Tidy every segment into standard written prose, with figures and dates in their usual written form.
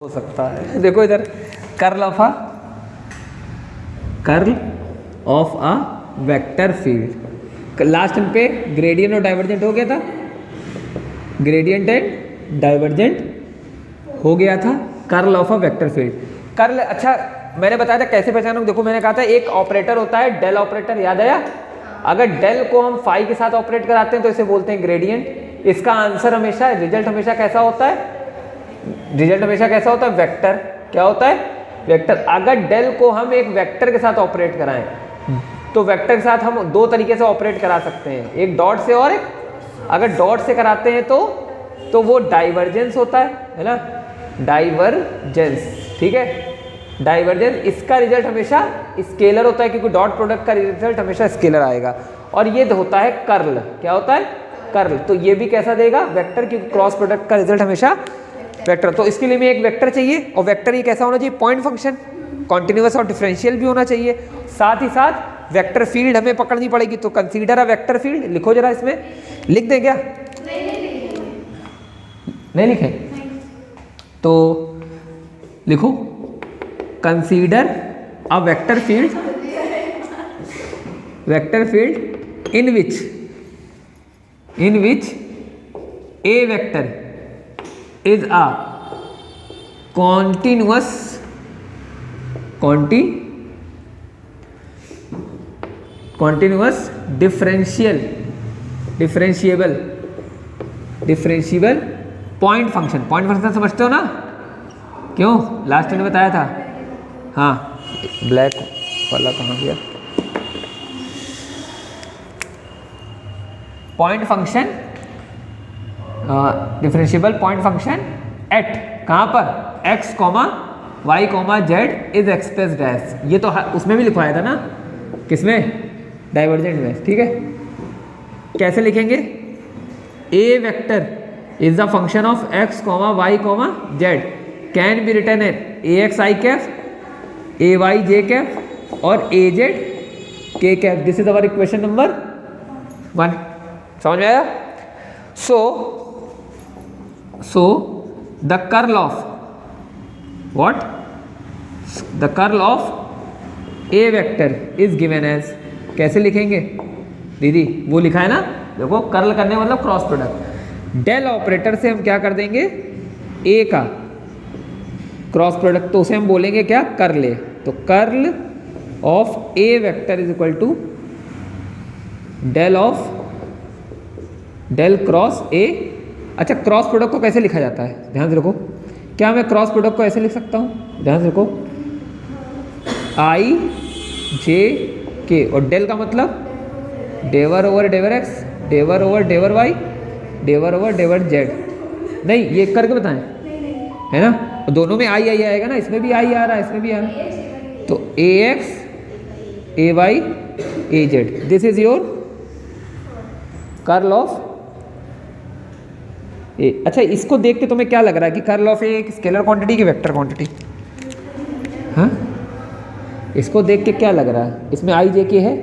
हो सकता है। देखो इधर curl of a vector field, last पे ग्रेडियंट और डाइवर्जेंट हो गया था, ग्रेडियंट एंड डाइवर्जेंट हो गया था curl of a vector field. Curl, अच्छा मैंने बताया था कैसे पहचानों, देखो मैंने कहा था एक ऑपरेटर होता है डेल ऑपरेटर, याद आया? अगर डेल को हम फाई के साथ ऑपरेट कराते हैं तो इसे बोलते हैं ग्रेडियंट। इसका आंसर हमेशा, रिजल्ट हमेशा कैसा होता है? रिजल्ट हमेशा कैसा होता है? वेक्टर। क्या होता है? वेक्टर। अगर डेल को हम एक वेक्टर के साथ ऑपरेट कराएं तो वेक्टर के साथ हम दो तरीके से ऑपरेट करा सकते हैं, एक डॉट से और एक, अगर डॉट से कराते हैं तो वो डाइवर्जेंस होता है ना, डाइवर्जेंस, ठीक है, डाइवर्जेंस। इसका रिजल्ट हमेशा स्केलर होता है क्योंकि डॉट प्रोडक्ट का रिजल्ट हमेशा स्केलर आएगा। और ये होता है कर्ल। क्या होता है? कर्ल। तो ये भी कैसा देगा? वेक्टर, क्योंकि क्रॉस प्रोडक्ट का रिजल्ट हमेशा वेक्टर। तो इसके लिए हमें एक वेक्टर चाहिए, और वेक्टर ये कैसा होना चाहिए? पॉइंट फंक्शन, कॉन्टिन्यूअस और डिफरेंशियल भी होना चाहिए। साथ ही साथ वेक्टर फील्ड हमें पकड़नी पड़ेगी, तो कंसीडर अ वेक्टर फील्ड लिखो जरा, इसमें लिख दें क्या? नहीं लिखे? तो लिखो consider a vector field in which A vector is a continuous differentiable point function। point function समझते हो ना? क्यों? लास्ट में बताया था। हाँ, ब्लैक वाला कहाँ गया? Point function, differentiable point function at, कहाँ पर? x, y, z is expressed as, ये तो उसमें भी लिखवाया था ना, किसमें? डाइवर्जेंट में, ठीक है। कैसे लिखेंगे? A vector is the function of x, y, z can be written at ax i cap, ay j cap और az k cap. This is our equation number 1। समझ में आया? So the curl of what? The curl of a vector is given as, कैसे लिखेंगे दीदी? वो लिखा है ना, देखो कर्ल करने मतलब क्रॉस प्रोडक्ट। डेल ऑपरेटर से हम क्या कर देंगे? a का क्रॉस प्रोडक्ट, तो उसे हम बोलेंगे क्या? Curl A. तो curl of a vector is equal to del cross a। अच्छा, क्रॉस प्रोडक्ट को कैसे लिखा जाता है? ध्यान से रखो। क्या मैं क्रॉस प्रोडक्ट को ऐसे लिख सकता हूँ? ध्यान से रखो, आई जे के, और डेल का मतलब डेवर ओवर डेवर एक्स, डेवर ओवर डेवर वाई, डेवर ओवर डेवर जेड। नहीं, ये करके बताएं, है ना? दोनों में आई आएगा ना, इसमें भी आई आ रहा है, इसमें भी आ रहा है। तो A X, A Y, A Z, this is your curl of A. अच्छा, इसको देख के तुम्हें क्या लग रहा है कि कर्ल ऑफ ए एक स्केलर क्वांटिटी की वेक्टर क्वांटिटी? हाँ, इसको देख के क्या लग रहा है? इसमें आई जे के है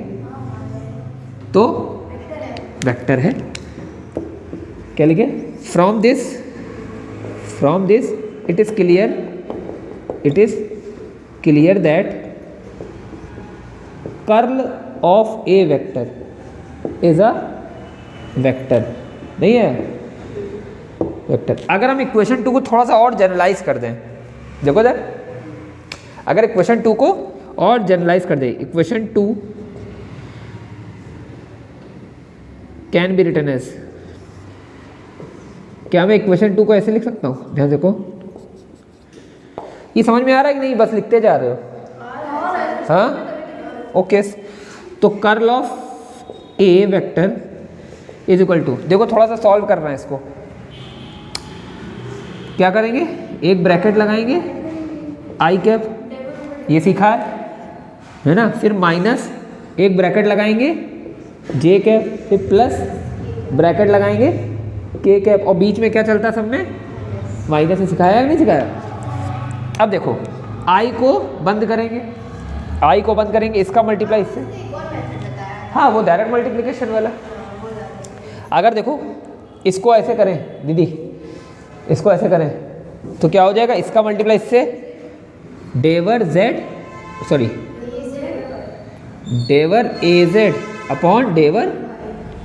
तो वेक्टर है। क्या लिखे? From this it is clear that curl of A vector is a vector. नहीं है वेक्टर। अगर हम इक्वेशन 2 को थोड़ा सा और जनरलाइज कर दें, देखो इधर, अगर इक्वेशन 2 को और जनरलाइज कर दें, equation 2 can be written as, क्या मैं इक्वेशन 2 को ऐसे लिख सकता हूं? ध्यान देखो, ये समझ में आ रहा है कि नहीं? बस लिखते जा रहे हो? हाँ, ओके। तो curl of A vector is equal to, देखो थोड़ा सा सॉल्व कर रहे हैं इसको। क्या करेंगे? एक ब्रैकेट लगाएंगे, आई कैप, ये सीखा है ना, फिर माइनस एक ब्रैकेट लगाएंगे जे कैप, फिर प्लस ब्रैकेट लगाएंगे के कैप, और बीच में क्या चलता है सब में? माइनस। से सिखाया या नहीं सिखाया? अब देखो, आई को बंद करेंगे, इसका मल्टीप्लाई इससे, हाँ वो डायरेक्ट मल्टीप्लिकेशन वाला। अगर देखो इसको ऐसे करें दीदी, इसको ऐसे करें, तो क्या हो जाएगा इसका मल्टीप्लाई इससे, डेवर Z sorry डेवर A Z upon डेवर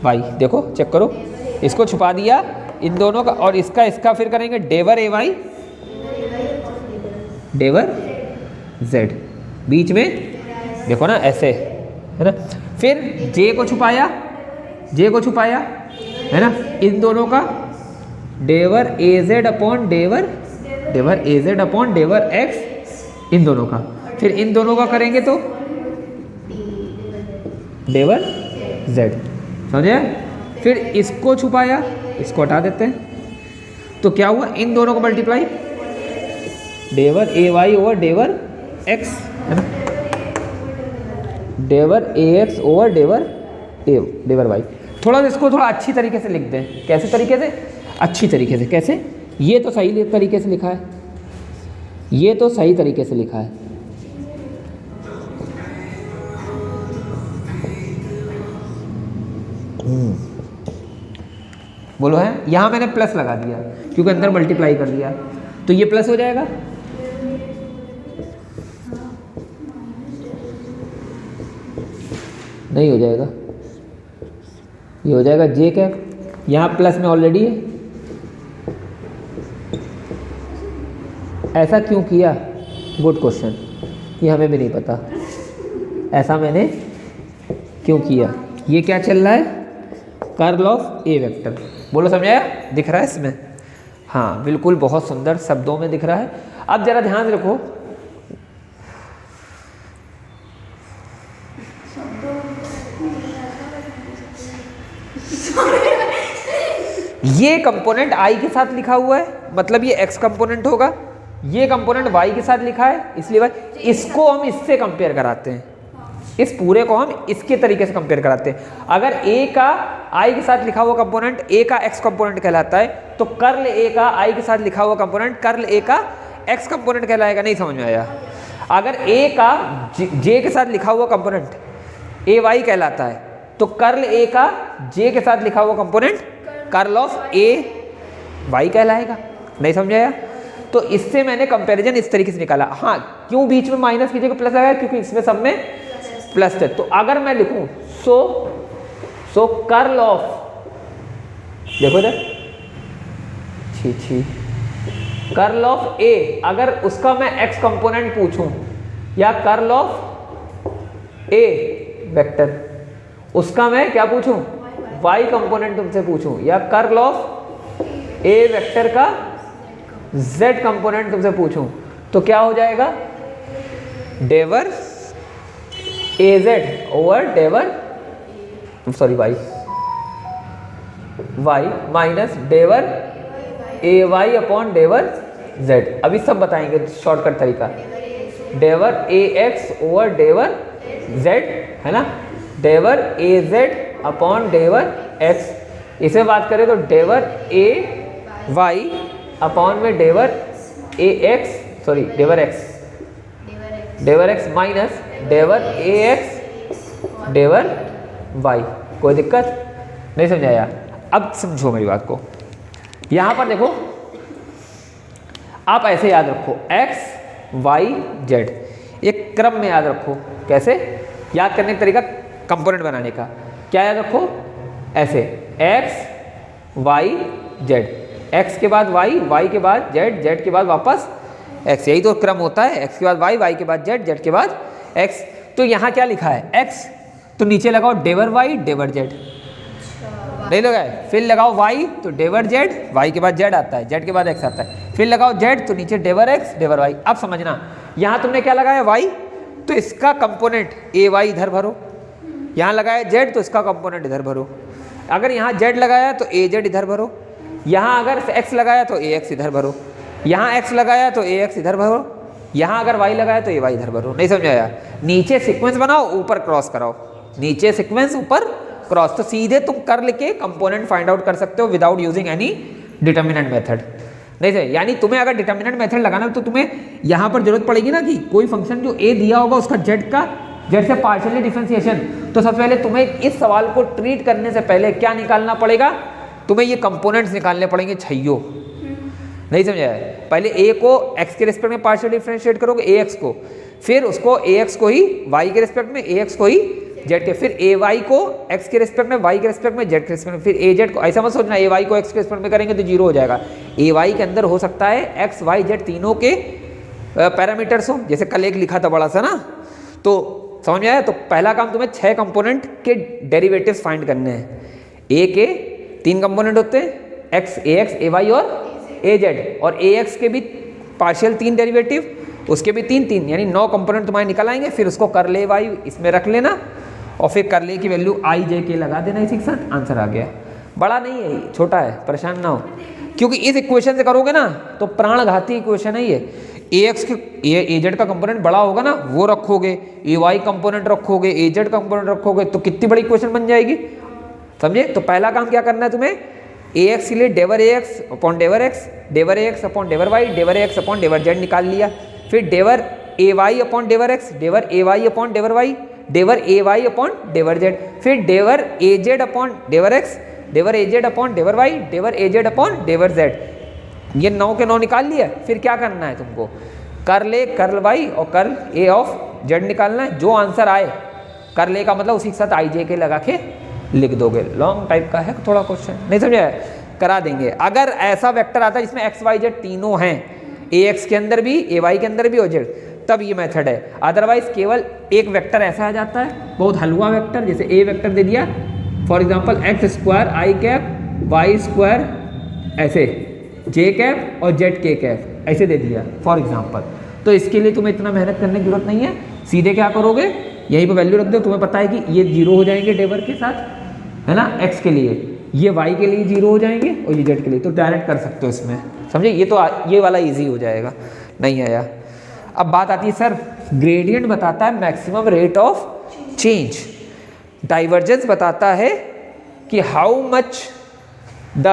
Y. देखो चेक करो, इसको छुपा दिया इन दोनों का, और इसका फिर करेंगे डेवर ए वाई डेवर जेड, बीच में देखो ना ऐसे है ना। फिर जे को छुपाया है ना, इन दोनों का डेवर A Z upon डेवर A Z upon डेवर एक्स, इन दोनों का। फिर इन दोनों का करेंगे तो डेवर जेड, समझे। फिर इसको छुपाया, इसको हटा देते हैं, तो क्या हुआ इन दोनों को multiply डेवर A Y over डेवर x है ना, डेवर ए एक्स ओवर डेवर वाई। थोड़ा इसको थोड़ा अच्छी तरीके से लिख दें। कैसे तरीके से? अच्छी तरीके से। कैसे? ये तो सही तरीके से लिखा है, ये तो सही तरीके से लिखा है। बोलो है, यहाँ मैंने प्लस लगा दिया क्योंकि अंदर मल्टीप्लाई कर दिया, तो ये प्लस हो जाएगा, नहीं हो जाएगा, ये हो जाएगा जे कैप, यहाँ प्लस में ऑलरेडी है। ऐसा क्यों किया? गुड क्वेश्चन, ये हमें भी नहीं पता ऐसा मैंने क्यों किया। ये क्या चल रहा है? Curl of A vector. बोलो समझाया? दिख रहा है इसमें? हाँ बिल्कुल, बहुत सुंदर शब्दों में दिख रहा है। अब जरा ध्यान रखो, ये कंपोनेंट आई के साथ लिखा हुआ है, मतलब ये एक्स कंपोनेंट होगा, ये कंपोनेंट वाई के साथ लिखा है इसलिए वाई। इसको हम इससे कंपेयर कराते हैं, इस पूरे को हम इसके तरीके से कंपेयर कराते हैं। अगर ए का आई के साथ लिखा हुआ कंपोनेंट ए का एक्स कंपोनेंट कहलाता है, तो कर्ल ए का आई के साथ लिखा हुआ कंपोनेंट कर्ल ए का एक्स कंपोनेंट कहलाएगा। नहीं समझ में आया? अगर ए का जे के साथ लिखा हुआ कंपोनेंट ए वाई कहलाता है, तो कर्ल ए का जे के साथ लिखा हुआ component curl of A y कहलाएगा। नहीं समझाया? तो इससे मैंने कंपैरिजन इस तरीके से निकाला। हाँ, क्यों बीच में माइनस की जगह प्लस लगाया? क्योंकि इसमें सब में प्लस है। तो अगर मैं लिखूं सो कर्ल ऑफ, देखो इधर, छी कर्ल ऑफ ए, अगर उसका मैं एक्स कंपोनेंट पूछूं, या कर्ल ऑफ ए वेक्टर, उसका मैं क्या पूछूं? वाई कंपोनेंट तुमसे पूछूं, या कर्ल ऑफ ए वेक्टर का जेड कंपोनेंट तुमसे पूछूं, तो क्या हो जाएगा? डेवर ए जेड ओवर डेवर सॉरी वाई माइनस डेवर ए वाई अपॉन डेवर जेड। अभी सब बताएंगे शॉर्टकट तरीका। डेवर ए एक्स ओवर डेवर जेड है ना, डेवर ए जेड अपॉन डेवर एक्स। इसे बात करें तो डेवर ए वाई अपॉन में डेवर ए एक्स सॉरी डेवर एक्स माइनस डेवर ए एक्स डेवर वाई। कोई दिक्कत? नहीं समझाया? अब समझो मेरी बात को। यहां पर देखो, आप ऐसे याद रखो एक्स वाई जेड, एक क्रम में याद रखो। कैसे याद करने का तरीका कंपोनेंट बनाने का? क्या याद रखो? ऐसे एक्स वाई जेड, एक्स के बाद वाई, वाई के बाद जेड, जेड के बाद वापस एक्स, यही तो क्रम होता है। एक्स के बाद वाई, वाई के बाद जेड, जेड के बाद एक्स। तो यहाँ क्या लिखा है? एक्स, तो नीचे लगाओ डेवर वाई डेवर जेड, नहीं लगाए? फिर लगाओ वाई तो डेवर जेड, वाई के बाद जेड आता है, जेड के बाद एक्स आता है। फिर लगाओ जेड तो नीचे डेवर एक्स डेवर वाई। अब समझना, यहाँ तुमने क्या लगाया? वाई, तो इसका कंपोनेंट ए वाई इधर भरो। यहाँ लगाया जेड, तो इसका कंपोनेंट इधर भरो। अगर यहाँ जेड लगाया तो ए जेड इधर भरो। यहाँ अगर एक्स लगाया तो ए एक्स इधर भरो। यहाँ एक्स लगाया तो ए एक्स इधर भरो। यहाँ अगर वाई लगाया तो ए वाई इधर भरो। नहीं समझ आया? नीचे सीक्वेंस बनाओ, ऊपर क्रॉस कराओ, नीचे सीक्वेंस ऊपर क्रॉस। तो सीधे तुम कर लेके कंपोनेंट फाइंड आउट कर सकते हो without using any determinant method. नहीं सही? यानी तुम्हें अगर डिटर्मिनेंट मेथड लगाना है तो तुम्हें यहाँ पर जरूरत पड़ेगी ना कि कोई फंक्शन जो ए दिया होगा उसका जेड से पार्शियली डिफरेंशिएशन। तो सबसे पहले तुम्हें इस सवाल को ट्रीट करने से पहले क्या निकालना पड़ेगा? तुम्हें ये कंपोनेंट्स निकालने पड़ेंगे छैयो। नहीं समझा है? पहले ए को एक्स के रिस्पेक्ट में पार्शियल डिफरेंशिएट करोगे ए एक्स को, फिर उसको ए एक्स को ही वाई के रिस्पेक्ट में, ए एक्स को ही जेड के, फिर ए वाई को एक्स के रिस्पेक्ट में, वाई के रिस्पेक्ट में, जेड के रिस्पेक्ट में, फिर ए जेड को। ऐसा मत सोचना ए वाई को एक्स के रिस्पेक्ट में करेंगे तो जीरो हो जाएगा। ए वाई के अंदर हो सकता है एक्स वाई जेड तीनों के पैरामीटर्स हो, जैसे कल एक लिखा था बड़ा सा ना, तो समझ में आया? तो पहला काम तुम्हें 6 कंपोनेंट के डेरिवेटिव्स फाइंड करने हैं। ए के 3 कंपोनेंट होते हैं, x, A X, A Y और ए जेड, और ए एक्स के भी पार्शियल 3 डेरिवेटिव, उसके भी 3 यानी 9 कंपोनेंट तुम्हारे निकल आएंगे। फिर उसको कर ले वाई इसमें रख लेना और फिर कर ले की वैल्यू आई जे के लगा देना, इसी के साथ आंसर आ गया। बड़ा नहीं है, छोटा है, परेशान ना हो, क्योंकि इस इक्वेशन से करोगे ना तो प्राणघाती इक्वेशन है ये। ए एक्स के ए जेड का कंपोनेंट बड़ा होगा ना, वो रखोगे, ए वाई कंपोनेंट रखोगे, ए जेड कंपोनेंट रखोगे, तो कितनी बड़ी इक्वेशन बन जाएगी, समझे? तो पहला काम क्या करना है तुम्हें, ए एक्स के लिए डेवर ए एक्स अपॉन डेवर X, डेवर A x upon डेवर Y, डेवर A x upon डेवर जेड निकाल लिया। फिर डेवर ए वाई अपॉन डेवर X, डेवर A Y upon डेवर Y, डेवर A Y upon डेवर जेड, फिर डेवर ए जेड अपॉन डेवर X, डेवर A Z upon डेवर Y, डेवर A Z upon डेवर Z. ये 9 के 9 निकाल लिया। फिर क्या करना है तुमको, कर्ल ए कर्ल वाई और कर्ल ए ऑफ जेड निकालना है। जो आंसर आए, कर्ल ए का मतलब उसी के साथ आई जे के लगा के लिख दोगे। लॉन्ग टाइप का है थोड़ा क्वेश्चन, नहीं समझा? करा देंगे। अगर ऐसा वेक्टर आता है जिसमें एक्स वाई जेड तीनों हैं, ए एक्स के अंदर भी, ए वाई के अंदर भी और जेड, तब ये मेथड है। अदरवाइज केवल एक वेक्टर ऐसा आ जाता है, बहुत हलवा वेक्टर, जैसे ए वेक्टर दे दिया for example x square I cap y square ऐसे, जे कैप और जेड के कैप ऐसे दे दिया फॉर एग्जांपल। तो इसके लिए तुम्हें इतना मेहनत करने की जरूरत नहीं है, सीधे क्या करोगे, यहीं पे वैल्यू रख दो। तुम्हें पता है कि ये 0 हो जाएंगे डेवर के साथ, है ना, एक्स के लिए, ये वाई के लिए 0 हो जाएंगे और ये जेड के लिए, तो डायरेक्ट कर सकते हो इसमें, समझे? ये तो ये वाला इजी हो जाएगा। नहीं आया? अब बात आती है सर, ग्रेडियंट बताता है maximum rate of change, divergence बताता है कि how much the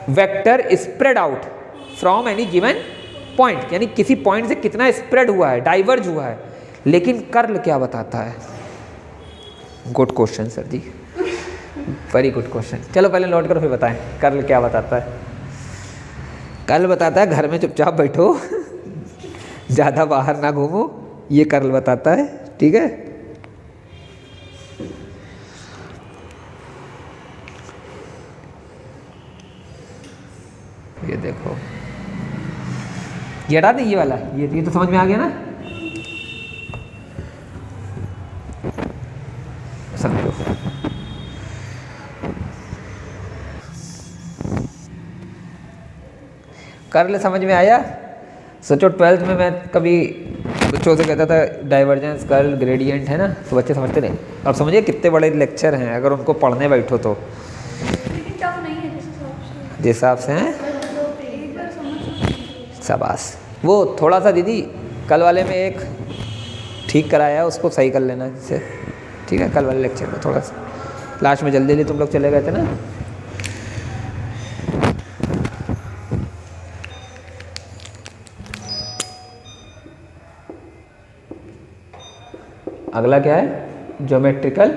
vector spread out from any given point, यानी किसी पॉइंट से कितना स्प्रेड हुआ है, डाइवर्ज हुआ है। लेकिन कर्ल क्या बताता है? गुड क्वेश्चन सर जी, वेरी गुड क्वेश्चन। चलो पहले नोट करो फिर बताएं कर्ल क्या बताता है। कर्ल बताता है घर में चुपचाप बैठो, ज़्यादा बाहर ना घूमो, ये कर्ल बताता है, ठीक है? ये देखो, ये हटा दें, ये वाला, ये तो समझ में आ गया ना, समझो। कर्ल समझ में आया? सोचो 12th में मैं कभी बच्चों से कहता था डाइवर्जेंस कर्ल ग्रेडियंट है ना, तो बच्चे समझते नहीं। अब समझिए कितने बड़े लेक्चर हैं अगर उनको पढ़ने बैठो तो, जिस हिसाब से हैं। शाबाश। वो थोड़ा सा दीदी कल वाले में एक ठीक कराया, उसको सही कर लेना जिससे, ठीक है? कल वाले लेक्चर में थोड़ा सा लास्ट में जल्दी तुम लोग चले गए थे ना। अगला क्या है? ज्योमेट्रिकल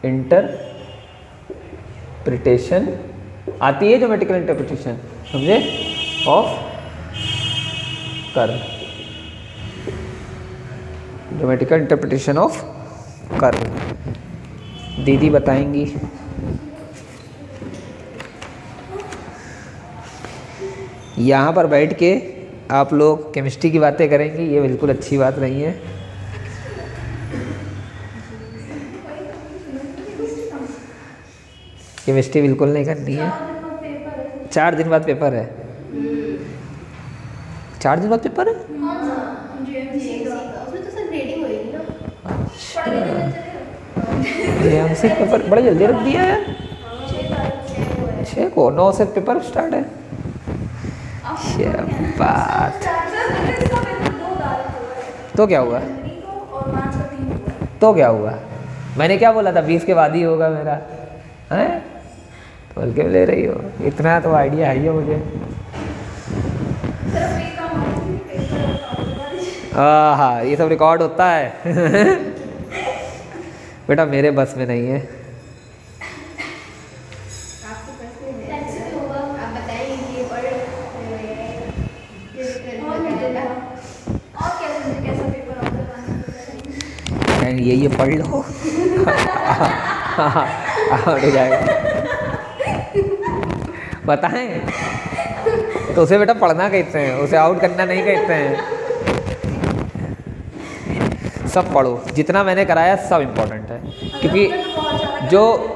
इंटरप्रिटेशन आती है, ज्योमेट्रिकल इंटरप्रिटेशन समझे, of curve, geometrical interpretation of curve दीदी बताएंगी। यहाँ पर बैठ के आप लोग केमिस्ट्री की बातें करेंगे, ये बिल्कुल अच्छी बात नहीं है। केमिस्ट्री बिल्कुल नहीं करनी है। 4 दिन बाद पेपर है। 4 दिन बाद पेपर है? अच्छा, पेपर बड़ा जल्दी रख दिया है। 6 को 9 से पेपर स्टार्ट है। बात तो क्या हुआ? तो क्या हुआ? मैंने क्या बोला था 20 के बाद ही होगा मेरा, हैं? बोल के ले रही हो, इतना तो आइडिया है ही मुझे। हाँ, ये सब रिकॉर्ड होता है। बेटा मेरे बस में नहीं है। ये पढ़ लो आउट हो जाएगा। बताएं तो उसे बेटा पढ़ना कहते हैं, उसे आउट करना नहीं कहते हैं। सब पढ़ो, जितना मैंने कराया सब इम्पोर्टेंट है, क्योंकि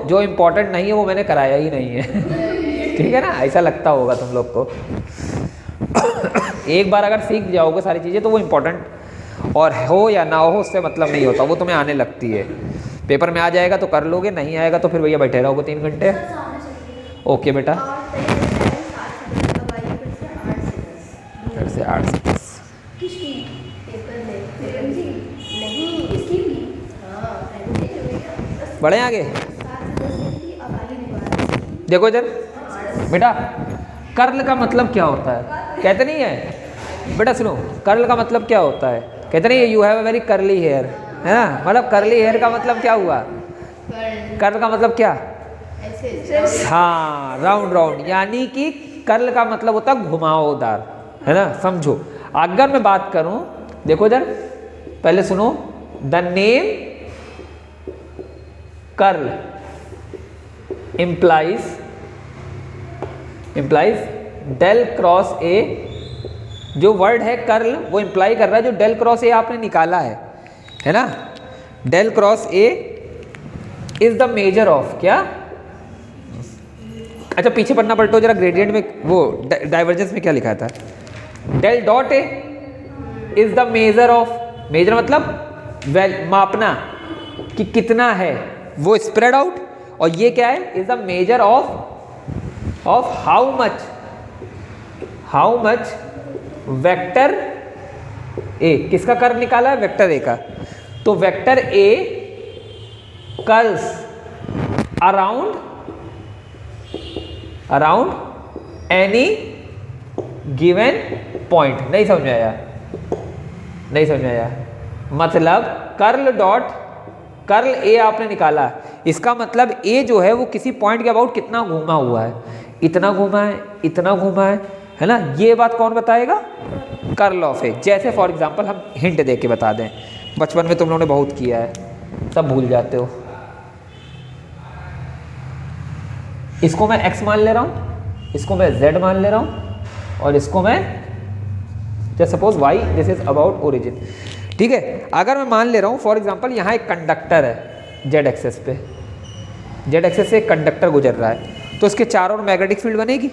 जो इम्पोर्टेंट नहीं है वो मैंने कराया ही नहीं है। ठीक है ना, ऐसा लगता होगा तुम लोग को। एक बार अगर सीख जाओगे सारी चीज़ें तो वो इम्पोर्टेंट, और हो या ना हो उससे मतलब नहीं होता, वो तुम्हें आने लगती है। पेपर में आ जाएगा तो कर लोगे, नहीं आएगा तो फिर भैया बैठे रहोगे 3 घंटे। ओके बेटा, फिर से 8 से 10 बढ़े आगे। देखो इधर बेटा, कर्ल का मतलब क्या होता है? कहते नहीं है बेटा, सुनो, कर्ल का मतलब क्या होता है? कहते नहीं है you have a very curly hair, है ना? मतलब कर्ली हेयर का मतलब क्या हुआ? कर्ल का मतलब क्या? हाँ, राउंड राउंड, यानी कि कर्ल का मतलब होता है घुमावदार, है ना? समझो, अगर मैं बात करूं, देखो इधर, पहले सुनो, the name curl implies del cross A. जो वर्ड है कर्ल वो इंप्लाई कर रहा है जो डेल क्रॉस ए आपने निकाला है ना? Del cross A is the measure of क्या? अच्छा पीछे पढ़ना पलटो जरा, ग्रेडियंट में वो डाइवर्जेंस में क्या लिखा था? Del dot A is the measure of, measure मतलब मापना कि कितना है, वो स्प्रेड आउट, और ये क्या है? Is the measure of how much vector A, किसका कर्ल निकाला है? वेक्टर ए का। तो vector A curls around any given point. नहीं समझ में आया? नहीं समझ में आया? मतलब कर्ल ए आपने निकाला, इसका मतलब ए जो है वो किसी पॉइंट के अबाउट कितना घूमा हुआ है, इतना घूमा है, इतना घूमा है ना? ये बात कौन बताएगा? कर्ल ऑफ ए। जैसे फॉर एग्जांपल हम हिंट दे के बता दें, बचपन में तुम लोगों ने बहुत किया है, सब भूल जाते हो। इसको मैं x मान ले रहा हूं, इसको मैं z मान ले रहा हूं, और इसको मैं just suppose y, this is about origin. ठीक है, अगर मैं मान ले रहा हूं फॉर एग्जांपल यहाँ एक कंडक्टर है z एक्सेस पे, z एक्सेस से एक कंडक्टर गुजर रहा है, तो इसके चारों ओर मैग्नेटिक फील्ड बनेगी।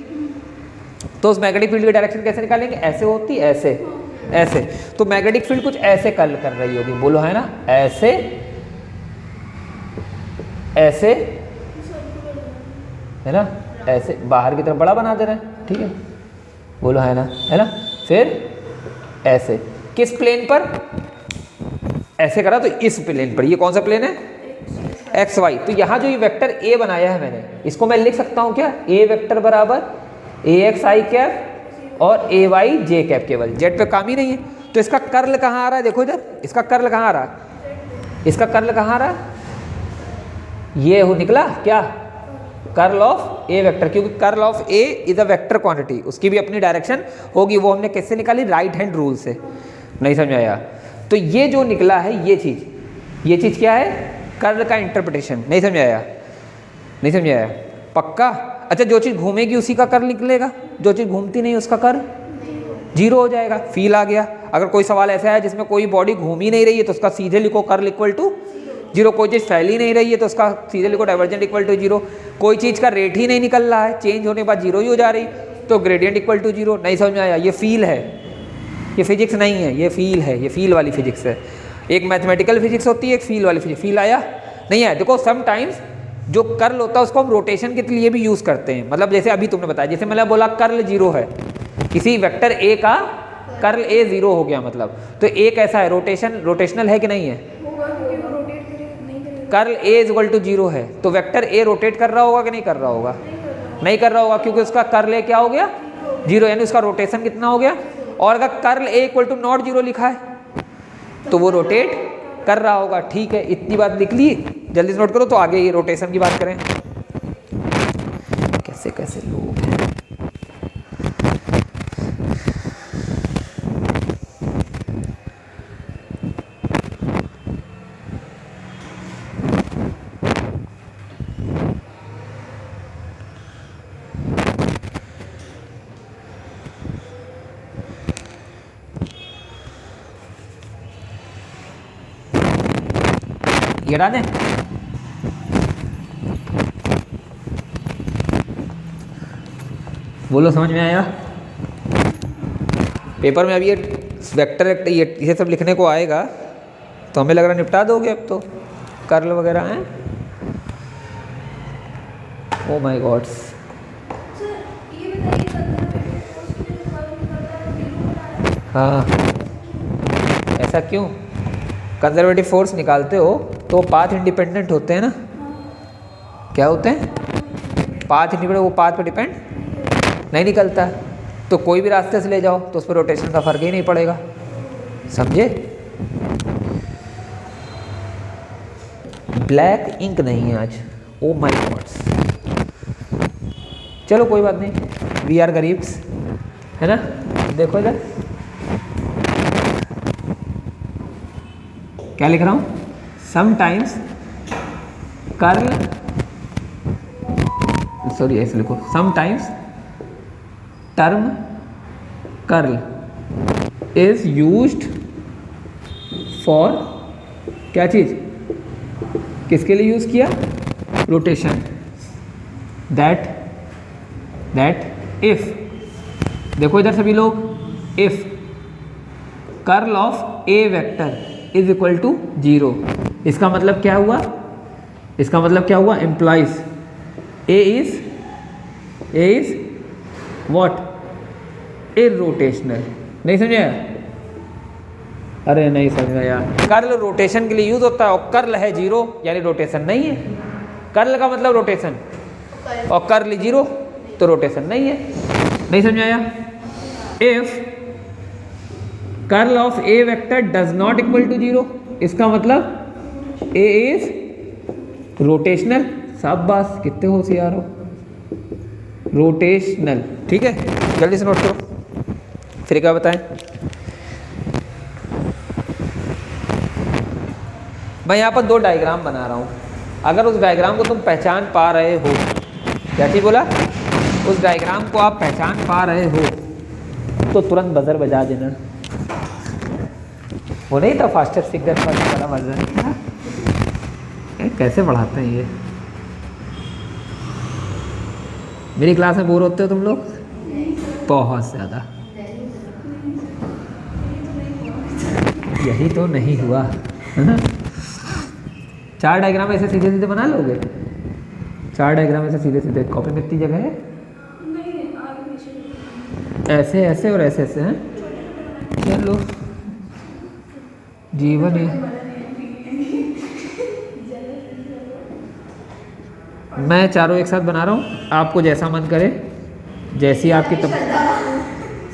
तो उस मैग्नेटिक फील्ड की डायरेक्शन कैसे निकालेंगे? ऐसे होती, ऐसे। तो मैग्नेटिक फील्ड कुछ ऐसे कर्ल कर रही होगी, बोलो है ना? ऐसे है ना? ऐसे बाहर की तरफ बड़ा बना दे रहे हैं, ठीक है, बोलो है ना? फिर ऐसे, किस प्लेन पर? ऐसे करा तो इस प्लेन पर। ये कौन सा प्लेन है? X y. तो यहाँ जो ये वेक्टर ए बनाया है मैंने, इसको मैं लिख सकता हूँ क्या? ए वेक्टर बराबर ए एक्स आई कैप और ए वाई जे कैप, केवल जेड पे काम ही नहीं है। तो इसका कर्ल कहाँ आ रहा है? देखो इधर, इसका कर्ल कहाँ आ रहा है? इसका कर्ल कहाँ आ रहा है? ये हो निकला क्या? कर्ल ऑफ ए वेक्टर, क्योंकि curl of A is a vector quantity, उसकी भी अपनी डायरेक्शन होगी। वो हमने कैसे निकाली? राइट हैंड रूल से। नहीं समझ आया? तो ये जो निकला है ये चीज़ क्या है? कर्ल का इंटरप्रिटेशन। नहीं समझ आया? नहीं समझ आया? पक्का? अच्छा, जो चीज़ घूमेगी उसी का कर्ल निकलेगा, जो चीज़ घूमती नहीं उसका कर्ल 0 हो जाएगा। फील आ गया? अगर कोई सवाल ऐसा है जिसमें कोई बॉडी घूम ही नहीं रही है तो उसका सीधे लिखो कर्ल इक्वल टू 0। कोई चीज़ फैल ही नहीं रही है तो उसका सीधे लिखो डाइवर्जेंट इक्वल टू 0। कोई चीज़ का रेट ही नहीं निकल रहा है, चेंज होने के बाद 0 ही हो जा रही, तो ग्रेडियंट इक्वल टू 0। नहीं समझ में आया? ये फील है, ये फिजिक्स नहीं है, ये फील है, ये फील वाली फिजिक्स है। एक मैथमेटिकल फिजिक्स होती है, एक फील वाली फिजिक्स। फील आया? नहीं आया? देखो समटाइम्स जो कर्ल होता है उसको हम रोटेशन के लिए भी यूज़ करते हैं। मतलब जैसे अभी तुमने बताया, जैसे मैंने बोला कर्ल 0 है, किसी वेक्टर ए का कर्ल ए 0 हो गया, मतलब तो एक ऐसा है रोटेशनल है कि नहीं है? Curl A is equal to 0 है, तो वेक्टर ए रोटेट कर रहा होगा कि नहीं कर रहा होगा? नहीं कर रहा होगा, क्योंकि उसका कर्ल ए क्या हो गया? 0, यानी उसका रोटेशन कितना हो गया? और अगर curl A equal to not 0 लिखा है तो वो रोटेट कर रहा होगा। ठीक है, इतनी बात लिख ली, जल्दी से नोट करो। तो आगे ये रोटेशन की बात करें। कैसे लोग हैं, ये हटा दें। बोलो समझ में आया? पेपर में अभी ये वेक्टर ये सब लिखने को आएगा तो हमें लग रहा निपटा दोगे अब तो, कर्ल वगैरह हैं। ओ माय गॉड, हाँ ऐसा क्यों? कंजर्वेटिव फोर्स निकालते हो तो पाथ इंडिपेंडेंट होते हैं ना? क्या होते हैं? पाथ इंडिपेंडेंट, वो पाथ पे डिपेंड नहीं निकलता, तो कोई भी रास्ते से ले जाओ तो उस पर रोटेशन का फर्क ही नहीं पड़ेगा, समझे? ब्लैक इंक नहीं है आज, ओ माय गॉड। चलो कोई बात नहीं, वी आर गरीब्स, है ना? देखो इधर क्या लिख रहा हूँ, समटाइम्स कर्ल, सॉरी ऐसे लिखो, sometimes term curl is used for, क्या चीज, किसके लिए यूज किया? रोटेशन। दैट इफ, देखो इधर सभी लोग, if curl of A vector is equal to 0, इसका मतलब क्या हुआ? इसका मतलब क्या हुआ? Implies A is what? Irrotational. नहीं समझे? अरे नहीं समझ में यार, कर्ल रोटेशन के लिए यूज होता है और कर्ल है 0 यानी रोटेशन नहीं है। कर्ल का मतलब रोटेशन और कर्ल 0 तो रोटेशन नहीं है। नहीं समझ आया? If curl of A vector does not equal to 0, इसका मतलब ए इज रोटेशनल। शाबाश, कितने होशियार हो, रोटेशनल। ठीक है, जल्दी से नोट करो, फिर क्या बताएं। मैं यहाँ पर 2 डायग्राम बना रहा हूँ, अगर उस डायग्राम को तुम पहचान पा रहे हो, क्या चीज़ बोला? उस डायग्राम को आप पहचान पा रहे हो तो तुरंत बजर बजा देना। वो नहीं था फास्टर फिगर वाला वर्जन, कैसे पढ़ाते हैं ये? मेरी क्लास में बोर होते हो तुम लोग? बहुत ज़्यादा। यही तो नहीं हुआ, है ना? 4 डायग्राम ऐसे सीधे सीधे बना लोगे? 4 डायग्राम ऐसे सीधे सीधे, कॉपी में इतनी जगह है? ऐसे ऐसे और ऐसे ऐसे हैं। चलो जीवन है, मैं चारों एक साथ बना रहा हूँ, आपको जैसा मन करे, जैसी आपकी तब।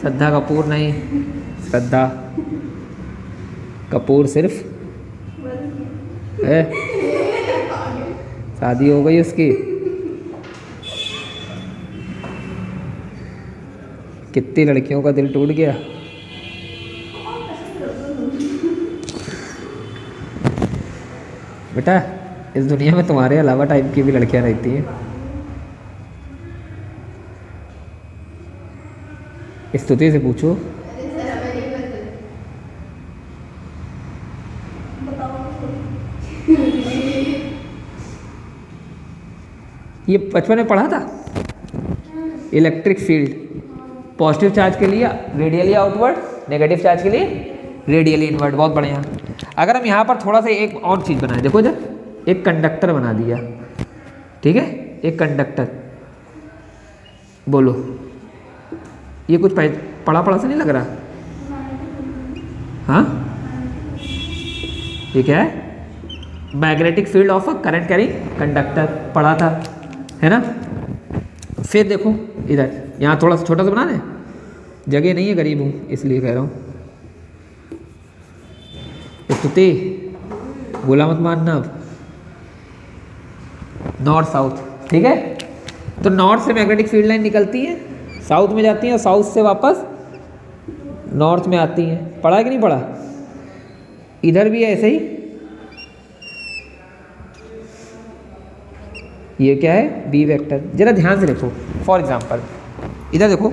श्रद्धा कपूर नहीं, श्रद्धा कपूर सिर्फ है, शादी हो गई उसकी। कितनी लड़कियों का दिल टूट गया। बेटा इस दुनिया में तुम्हारे अलावा टाइप की भी लड़कियां रहती हैं। स्तुति से पूछो। ये बचपन में पढ़ा था, इलेक्ट्रिक फील्ड पॉजिटिव चार्ज के लिए रेडियली आउटवर्ड, नेगेटिव चार्ज के लिए रेडियली इनवर्ड। बहुत बढ़िया। अगर हम यहाँ पर थोड़ा सा एक और चीज़ बनाए, देखो इधर एक कंडक्टर बना दिया, ठीक है, एक कंडक्टर। बोलो ये कुछ पढ़ा पढ़ा से नहीं लग रहा? हाँ, ये क्या है? Magnetic field of a current carrying conductor, पढ़ा था, है ना? फिर देखो इधर, यहाँ थोड़ा सा छोटा सा बना दें, जगह नहीं है, गरीब हूँ इसलिए कह रहा हूँ। स्तुति बोला मत मानना अब। नॉर्थ साउथ, ठीक है, तो नॉर्थ से मैग्नेटिक फील्ड लाइन निकलती है, साउथ में जाती है और साउथ से वापस नॉर्थ में आती है। पढ़ा है कि नहीं पढ़ा? इधर भी है ऐसे ही। ये क्या है? B vector. जरा ध्यान से देखो, फॉर एग्जांपल इधर देखो,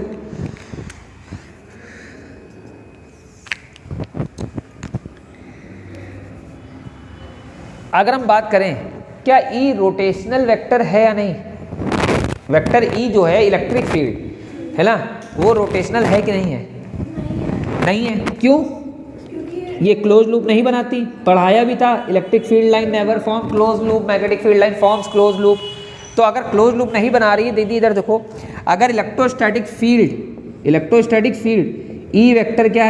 अगर हम बात करें क्या ई रोटेशनल वेक्टर है या नहीं, वेक्टर ई जो है इलेक्ट्रिक फील्ड है ना, वो रोटेशनल है कि नहीं है? नहीं है। क्यों? ये क्लोज लूप नहीं बनाती, पढ़ाया भी था, electric field line never form close loop, magnetic field line forms close loop. तो अगर क्लोज लूप नहीं बना रही है दीदी, इधर देखो, अगर इलेक्ट्रोस्टैटिक फील्ड ई वेक्टर क्या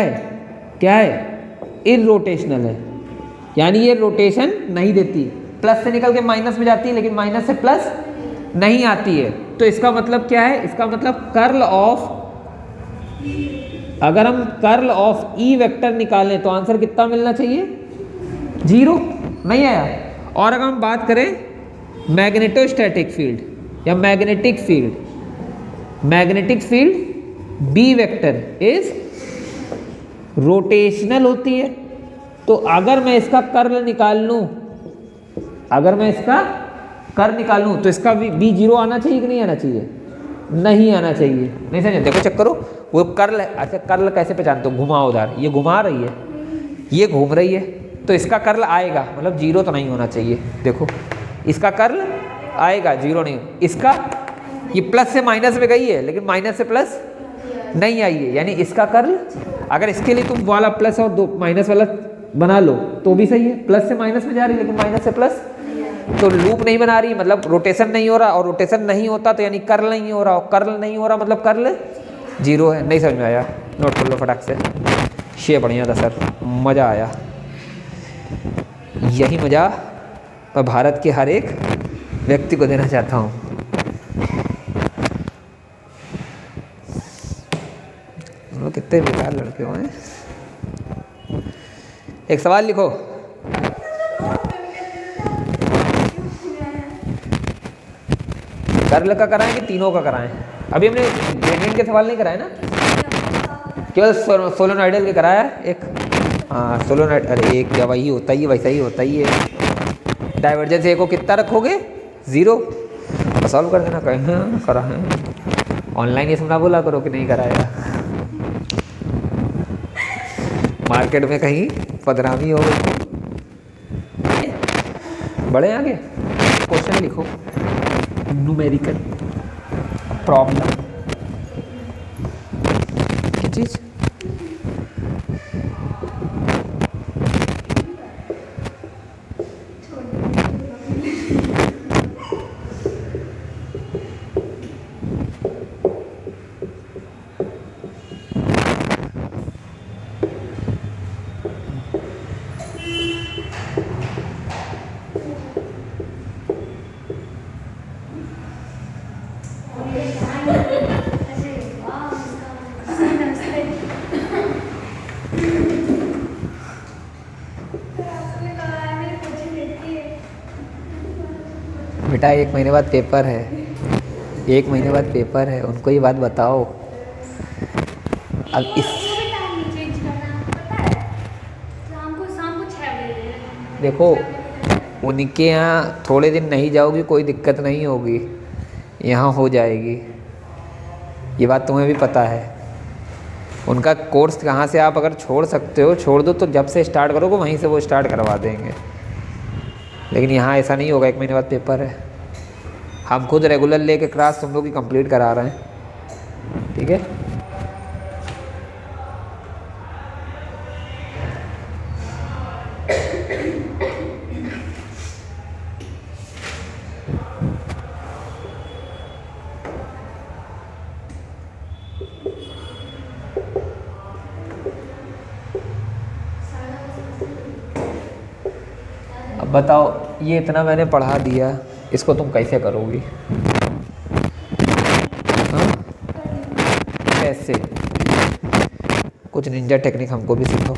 है? इररोटेशनल है, यानी ये रोटेशन नहीं देती, प्लस से निकल के माइनस में जाती है लेकिन माइनस से प्लस नहीं आती है। तो इसका मतलब क्या है? इसका मतलब कर्ल ऑफ, अगर हम कर्ल ऑफ ई वेक्टर निकालें तो आंसर कितना मिलना चाहिए? 0 नहीं आया। और अगर हम बात करें मैग्नेटोस्टैटिक फील्ड या magnetic field B vector is rotational होती है। तो अगर मैं इसका कर्ल निकाल लूं, तो इसका बी 0 आना चाहिए कि नहीं आना चाहिए? नहीं आना चाहिए। नहीं समझे? देखो चेक करो, वो कर्ल है। अच्छा, कर्ल कैसे पहचानते हो? घुमाओ उधर, ये घुमा रही है, ये घूम रही है, तो इसका कर्ल आएगा, मतलब 0 तो नहीं होना चाहिए। देखो इसका कर्ल आएगा, 0 नहीं। इसका ये प्लस से माइनस में गई है लेकिन माइनस से प्लस नहीं आई है, यानी इसका कर्ल, अगर इसके लिए तुम वाला प्लस और दो माइनस वाला बना लो तो भी सही है, प्लस से माइनस में जा रही है लेकिन माइनस से प्लस, तो लूप नहीं बना रही, मतलब रोटेशन नहीं हो रहा, और रोटेशन नहीं होता तो यानी कर्ल नहीं हो रहा, और कर्ल नहीं हो रहा मतलब कर्ल 0 है। नहीं समझ में आया? नोट कर लो फटाक से। ये बढ़िया था सर, मज़ा आया। यही मज़ा मैं भारत के हर एक व्यक्ति को देना चाहता हूँ। वो कितने बेकार लड़के हुए हैं। एक सवाल लिखो। कर्ल का कराएं कि तीनों का कराएं? अभी हमने ग्रेडियंट के सवाल नहीं कराए ना, केवल सोलोनॉइडल के कराया एक। हाँ सोलोनॉइड, अरे एक क्या वही होता ही है, वैसा ही होता ही है। डाइवर्जेंस ए को कितना रखोगे? 0। तो सॉल्व कर देना। कहीं करा है ऑनलाइन, ये सुना बोला करो कि नहीं कराया, मार्केट में कहीं बदनामी हो गई। बड़े आगे क्वेश्चन लिखो, न्यूमेरिकल प्रॉब्लम की चीज। बेटा 1 महीने बाद पेपर है, 1 महीने बाद पेपर है, उनको ये बात बताओ। अब इस देखो, उनके यहाँ थोड़े दिन नहीं जाओगी कोई दिक्कत नहीं होगी, यहाँ हो जाएगी, ये बात तुम्हें भी पता है। उनका कोर्स कहाँ से आप अगर छोड़ सकते हो छोड़ दो, तो जब से स्टार्ट करोगे वहीं से वो स्टार्ट करवा देंगे। लेकिन यहाँ ऐसा नहीं होगा, 1 महीने बाद पेपर है। हम खुद रेगुलर लेके क्लास तुम लोग की कंप्लीट करा रहे हैं, ठीक है। अब बताओ, ये इतना मैंने पढ़ा दिया, इसको तुम कैसे करोगी? हाँ कैसे? कुछ निंजा टेक्निक हमको भी सिखाओ।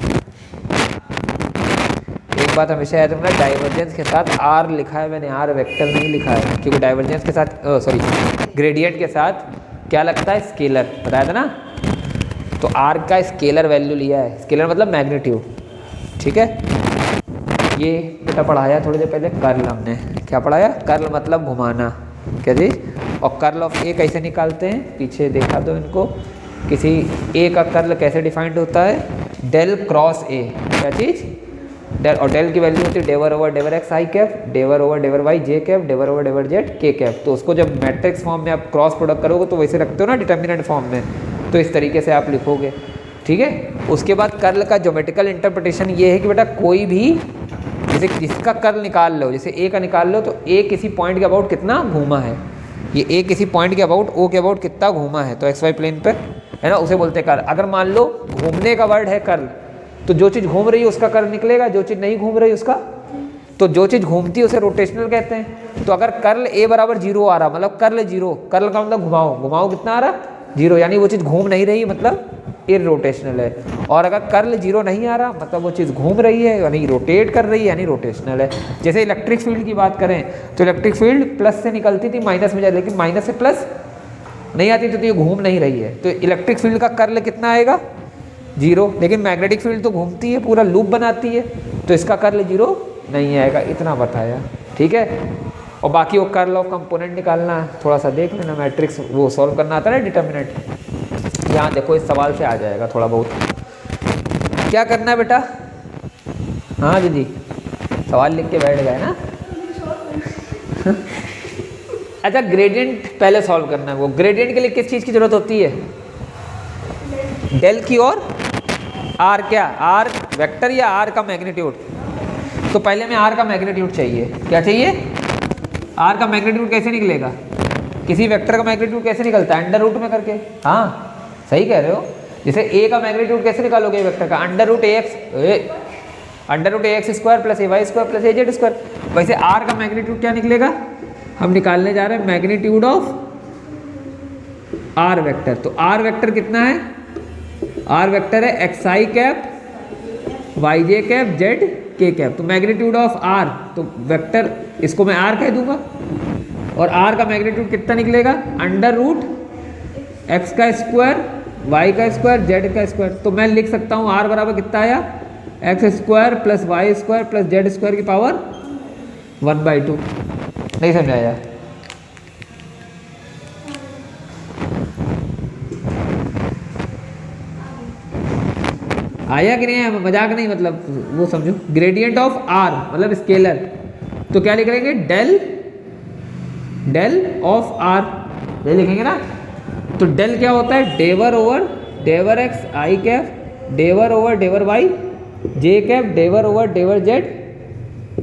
एक बात हमेशा याद रखना, डाइवर्जेंस के साथ आर लिखा है मैंने, आर वेक्टर नहीं लिखा है, क्योंकि डाइवर्जेंस के साथ ग्रेडियंट के साथ क्या लगता है? स्केलर, बताया था ना। तो आर का स्केलर वैल्यू लिया है, स्केलर मतलब मैग्नीट्यूड, ठीक है। ये बेटा पढ़ाया थोड़ी देर पहले, कर्ल हमने क्या पढ़ाया? कर्ल मतलब घुमाना, क्या चीज़? और कर्ल ऑफ ए कैसे निकालते हैं? पीछे देखा दो इनको। किसी ए का कर्ल कैसे डिफाइंड होता है? डेल क्रॉस ए, क्या चीज़? और डेल की वैल्यू होती है डेवर ओवर डेवर एक्स आई कैप, डेवर ओवर डेवर वाई जे कैप, डेवर ओवर डेवर जेड के कैप। तो उसको जब मैट्रिक्स फॉर्म में आप क्रॉस प्रोडक्ट करोगे तो वैसे रखते हो ना डिटर्मिनेंट फॉर्म में, तो इस तरीके से आप लिखोगे, ठीक है। उसके बाद कर्ल का ज्योमेट्रिकल इंटरप्रिटेशन ये है कि बेटा कोई भी जैसे जिसका कर्ल निकाल लो, जैसे ए का निकाल लो, तो ए किसी पॉइंट के अबाउट कितना घूमा है, ये ए किसी पॉइंट के अबाउट ओ के अबाउट कितना घूमा है, तो एक्स वाई प्लेन पर है ना, उसे बोलते हैं कर्ल। अगर मान लो घूमने का वर्ड है कर्ल, तो जो चीज़ घूम रही है उसका कर्ल निकलेगा, जो चीज़ नहीं घूम रही उसका, तो जो चीज़ घूमती है उसे रोटेशनल कहते हैं। तो अगर कर्ल ए बराबर 0 आ रहा, मतलब कर्ल 0, कर्ल का मतलब घुमाओ, घुमाओ कितना आ रहा 0, यानी वो चीज़ घूम नहीं रही, मतलब इररोटेशनल है। और अगर कर्ल 0 नहीं आ रहा, मतलब वो चीज़ घूम रही है यानी रोटेट कर रही है, यानी रोटेशनल है। जैसे इलेक्ट्रिक फील्ड की बात करें तो इलेक्ट्रिक फील्ड प्लस से निकलती थी माइनस में जाए, लेकिन माइनस से प्लस नहीं आती, तो ये घूम नहीं रही है, तो इलेक्ट्रिक फील्ड का कर्ल कितना आएगा 0। लेकिन मैग्नेटिक फील्ड तो घूमती है, पूरा लूप बनाती है, तो इसका कर्ल 0 नहीं आएगा, इतना बताया, ठीक है। और बाकी वो कर्ल ऑफ कंपोनेंट निकालना है, थोड़ा सा देख लेना, मैट्रिक्स वो सॉल्व करना आता है ना डिटर्मिनेंट, यहाँ देखो इस सवाल से आ जाएगा थोड़ा बहुत। क्या करना है बेटा, हाँ दीदी सवाल लिख के बैठ गए ना। अच्छा ग्रेडियंट पहले सॉल्व करना है, वो ग्रेडियंट के लिए किस चीज़ की जरूरत होती है, डेल की और आर, क्या आर वेक्टर या आर का मैग्नीट्यूड। तो पहले हमें आर का मैग्नीट्यूड चाहिए, क्या चाहिए, आर का मैग्नीट्यूड कैसे निकलेगा, किसी वेक्टर का मैग्नीट्यूड कैसे निकलता है, अंडर रूट में करके, हाँ सही कह रहे हो। जैसे ए का मैग्नीट्यूड कैसे निकालोगे वेक्टर का, under root A x square plus A Y square plus A Z square. वैसे आर का मैग्नीट्यूड क्या निकलेगा, हम निकालने जा रहे हैं मैग्नीट्यूड ऑफ आर वेक्टर। तो आर वेक्टर कितना है, आर वेक्टर है एक्स आई कैप वाई जे कैप जेड के कैप। तो मैग्नीट्यूड ऑफ आर, तो वेक्टर इसको मैं आर कह दूंगा, और आर का मैग्नीट्यूड कितना निकलेगा, अंडर रूट एक्स का स्क्वायर वाई का स्क्वायर जेड का स्क्वायर। तो मैं लिख सकता हूँ आर बराबर कितना आया, x square plus Y square plus Z square की पावर 1/2। नहीं समझ आया, आया कि नहीं आया, मजाक नहीं, मतलब वो समझो। ग्रेडियंट ऑफ आर मतलब स्केलर, तो क्या लिख लेंगे, डेल ऑफ आर, ये लिखेंगे ना। तो डेल क्या होता है, डेवर ओवर डेवर एक्स आई कैप, डेवर ओवर डेवर वाई जे कैप, डेवर ओवर डेवर जेड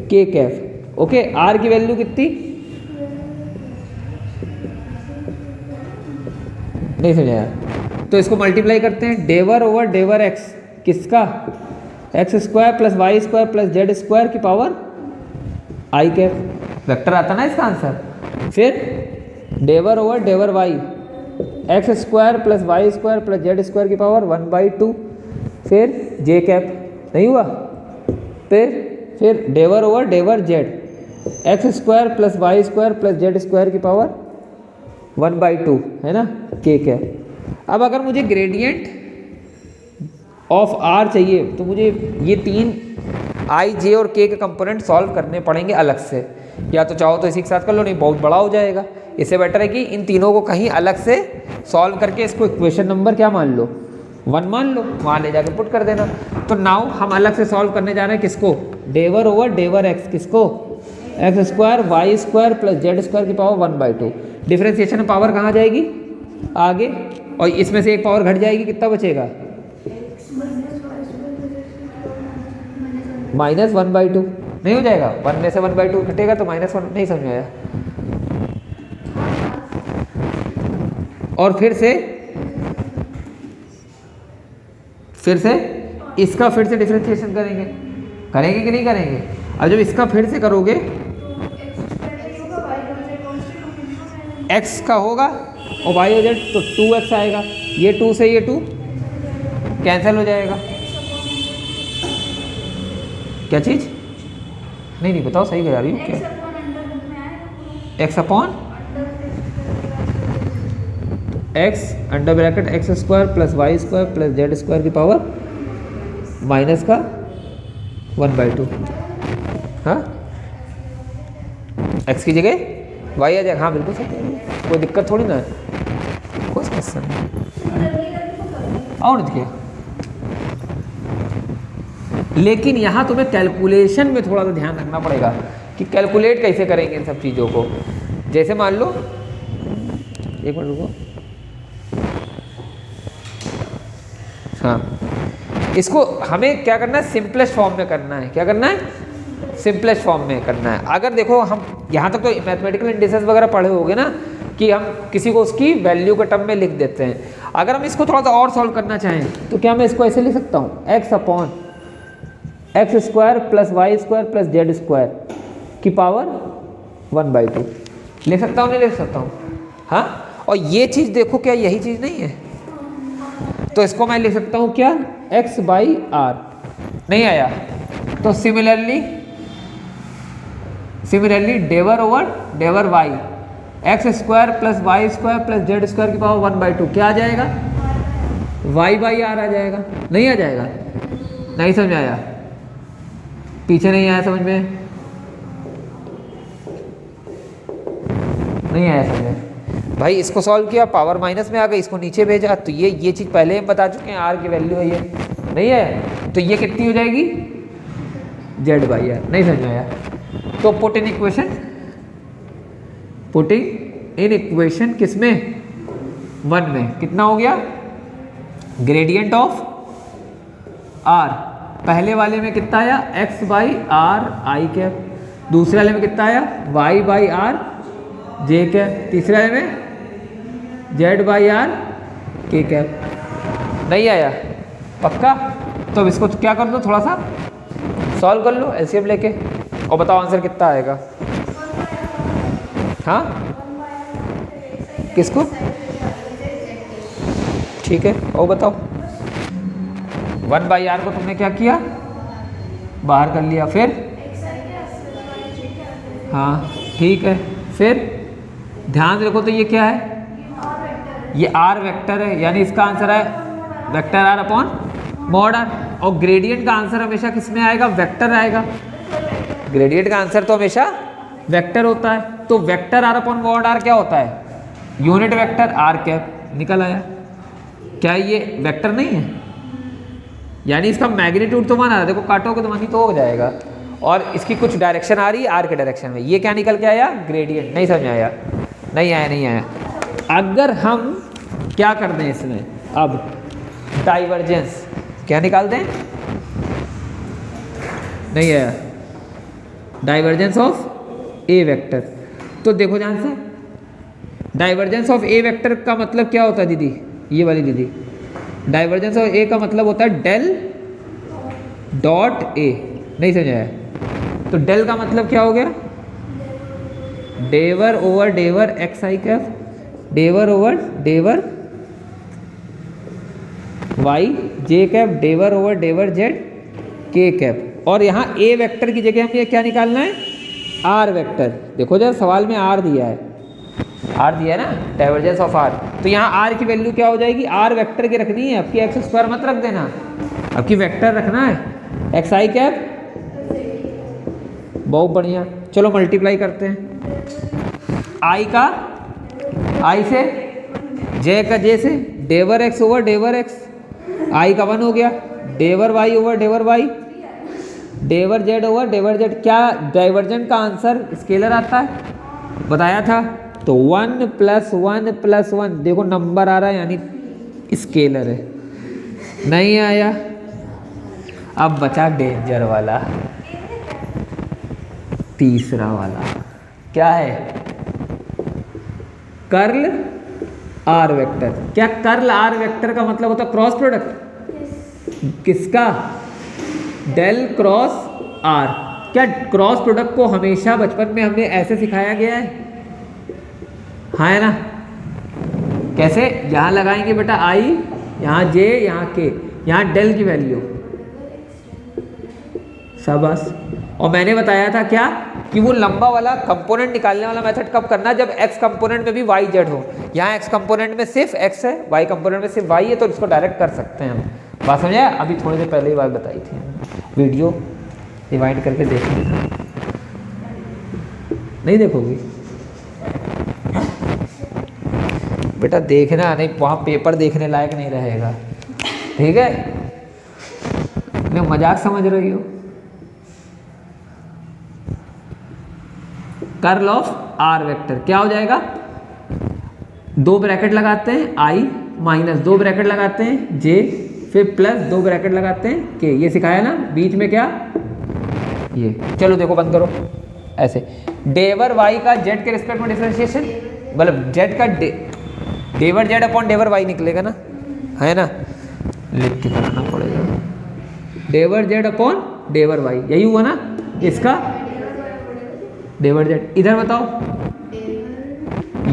के कैप। ओके, आर की वैल्यू कितनी, नहीं समझाया, तो इसको मल्टीप्लाई करते हैं, डेवर ओवर डेवर एक्स किसका, X square plus Y square plus Z square की पावर आई कैप, वेक्टर आता ना इसका आंसर। फिर डेवर ओवर डेवर Y X square plus Y square plus Z square की पावर 1/2, फिर जे कैप, नहीं हुआ। फिर डेवर ओवर डेवर Z X square plus Y square plus Z square की पावर 1/2 है ना, के कैप। अब अगर मुझे ग्रेडियंट ऑफ आर चाहिए तो मुझे ये 3 आई जे और के कंपोनेंट सॉल्व करने पड़ेंगे अलग से, या तो चाहो तो इसी के साथ कर लो, नहीं बहुत बड़ा हो जाएगा। इससे बेटर है कि इन तीनों को कहीं अलग से सॉल्व करके इसको इक्वेशन नंबर क्या मान लो, 1 मान लो, वहाँ ले जाकर पुट कर देना। तो नाउ हम अलग से सॉल्व करने जा रहे हैं किसको, डेवर ओवर डेवर एक्स, किसको, x square Y square plus Z square की पावर 1/2। डिफ्रेंसिएशन में पावर कहाँ जाएगी, आगे, और इसमें से एक पावर घट जाएगी, कितना बचेगा, -1/2। नहीं हो जाएगा, 1 में से 1/2 घटेगा तो -1, नहीं समझ में आया। और फिर से इसका फिर से डिफरेंशिएशन करेंगे कि नहीं करेंगे। अब जब इसका फिर से करोगे, x का होगा और y और z, तो 2x आएगा, ये 2 से ये 2 कैंसिल हो जाएगा। क्या चीज़, नहीं बताओ, सही कह रही हूँ क्या, x upon x under bracket x square plus Y square plus Z square की पावर माइनस का 1/2। हाँ, x की जगह y आ जाएगा, हाँ बिल्कुल सही, कोई दिक्कत थोड़ी ना है, कोई समस्या नहीं। और देखिए लेकिन यहाँ तुम्हें कैलकुलेशन में थोड़ा सा ध्यान रखना पड़ेगा कि कैलकुलेट कैसे करेंगे इन सब चीज़ों को। जैसे मान लो, एक मिनट रुको, हाँ, इसको हमें क्या करना है, सिंपलेस्ट फॉर्म में करना है। क्या करना है? सिंपलेस्ट फॉर्म में करना है। अगर देखो हम यहाँ तक तो मैथमेटिकल इंडिसेस वगैरह पढ़े होगे ना, कि हम किसी को उसकी वैल्यू के टर्म में लिख देते हैं। अगर हम इसको थोड़ा सा और सॉल्व करना चाहें तो क्या मैं इसको ऐसे लिख सकता हूँ, x upon x square plus Y square plus Z square की पावर 1/2 लिख सकता हूँ, नहीं लिख सकता हूँ? हाँ, और ये चीज़ देखो, क्या यही चीज़ नहीं है? तो इसको मैं लिख सकता हूँ क्या, x/r। नहीं आया तो सिमिलरली डेवर ओवर डेवर y, X square plus Y square plus Z square की पावर 1/2 क्या आ जाएगा, y/r आ जाएगा। नहीं आ जाएगा? नहीं समझ आया? पीछे नहीं आया समझ में? नहीं आया समझ में? भाई इसको सॉल्व किया, पावर माइनस में आ गई, इसको नीचे भेजा, तो ये चीज़ पहले हम बता चुके हैं, r की वैल्यू है ये। नहीं है तो ये कितनी हो जाएगी, z/r। नहीं समझ में आया? तो पुटिंग इन इक्वेशन किसमें, 1 में, कितना हो गया, ग्रेडियंट ऑफ r। पहले वाले में कितना आया, x/r i कैप, दूसरे वाले में कितना आया, y/r j कैप, तीसरे वाले में z/r k कैप। नहीं आया? पक्का? तो अब इसको क्या कर दो, थोड़ा सा सॉल्व कर लो एलसीएम लेके, और बताओ आंसर कितना आएगा। हाँ, किसको? ठीक है, और बताओ। 1/r को तुमने क्या किया, बाहर कर लिया, फिर हाँ ठीक है, फिर ध्यान से देखो तो ये क्या है, ये r वेक्टर है, यानी इसका आंसर है vector r upon mod r। और ग्रेडियंट का आंसर हमेशा किस में आएगा, वेक्टर आएगा। ग्रेडियंट का आंसर तो हमेशा वेक्टर होता है। तो vector r upon mod r क्या होता है, यूनिट वेक्टर r कैप। निकल आया? क्या ये वेक्टर नहीं है? यानी इसका मैग्नीट्यूड तो 1 आ रहा है, देखो काटोगे तो 1 तो हो जाएगा, और इसकी कुछ डायरेक्शन आ रही है r के डायरेक्शन में। ये क्या निकल के आया, ग्रेडियंट। नहीं समझ आया? नहीं आया। अगर हम क्या कर दें इसमें, अब डाइवर्जेंस क्या निकाल दें, नहीं आया, डाइवर्जेंस ऑफ ए वेक्टर। तो देखो ध्यान से, डाइवर्जेंस ऑफ ए वेक्टर का मतलब क्या होता है दीदी, ये वाली दीदी, डाइवर्जेंस ऑफ ए का मतलब होता है डेल डॉट ए। नहीं समझाया? तो डेल का मतलब क्या हो गया, डेवर ओवर डेवर एक्स आई कैप, डेवर ओवर डेवर वाई जे कैप, डेवर ओवर डेवर जेड के कैप। और यहाँ ए वेक्टर की जगह हमें क्या निकालना है, आर वेक्टर। देखो जरा सवाल में आर दिया है, आर दिया है ना, डाइवर्जेंस ऑफ आर। तो यहाँ आर की वैल्यू क्या हो जाएगी, आर वेक्टर की रखनी है, आपकी एक्स स्क्वायर मत रख देना, आपकी वेक्टर रखना है, एक्स आई कैप। बहुत बढ़िया, चलो मल्टीप्लाई करते हैं। आई का आई से, जे का जे से, डेवर एक्स ओवर डेवर एक्स, आई का 1 हो गया, डेवर वाई ओवर डेवर वाई, डेवर जेड ओवर डेवर जेड। क्या डाइवर्जेंट का आंसर स्केलर आता है, बताया था। तो 1 + 1 + 1, देखो नंबर आ रहा है यानी स्केलर है। नहीं आया? अब बचा डेंजर वाला, तीसरा वाला, क्या है, कर्ल आर वेक्टर। क्या कर्ल आर वेक्टर का मतलब होता है क्रॉस प्रोडक्ट, किसका, डेल क्रॉस आर। क्या क्रॉस प्रोडक्ट को हमेशा बचपन में हमने ऐसे सिखाया गया है, हाँ है ना? कैसे, यहाँ लगाएंगे बेटा आई, यहाँ जे, यहाँ के, यहाँ डेल की वैल्यू, शाबाश। और मैंने बताया था क्या कि वो लंबा वाला कंपोनेंट निकालने वाला मेथड कब करना, जब एक्स कंपोनेंट में भी वाई जेड हो। यहाँ एक्स कंपोनेंट में सिर्फ एक्स है, वाई कंपोनेंट में सिर्फ वाई है, तो इसको डायरेक्ट कर सकते हैं हम। बात समझे? अभी थोड़ी देर पहले ही बात बताई थी, वीडियो रिवाइंड करके देख लेना, नहीं देखोगी बेटा, देखना नहीं, वहाँ पेपर देखने लायक नहीं रहेगा, ठीक है? मैं मजाक समझ रही हो? कर्ल ऑफ आर वेक्टर क्या हो जाएगा? 2 ब्रैकेट लगाते हैं आई माइनस 2 ब्रैकेट लगाते हैं जे, फिर प्लस 2 ब्रैकेट लगाते हैं के। ये सिखाया ना, बीच में क्या ये। चलो देखो बंद करो ऐसे। डेवर वाई का जेड के रिस्पेक्ट में डिफरेंशिएशन, मतलब जेड का डेवर जेड अपॉन डेवर वाई निकलेगा ना, है ना, लिख के कराना पड़ेगा। डेवर जेड अपॉन डेवर वाई, यही हुआ ना इसका डेवर जेड। इधर बताओ,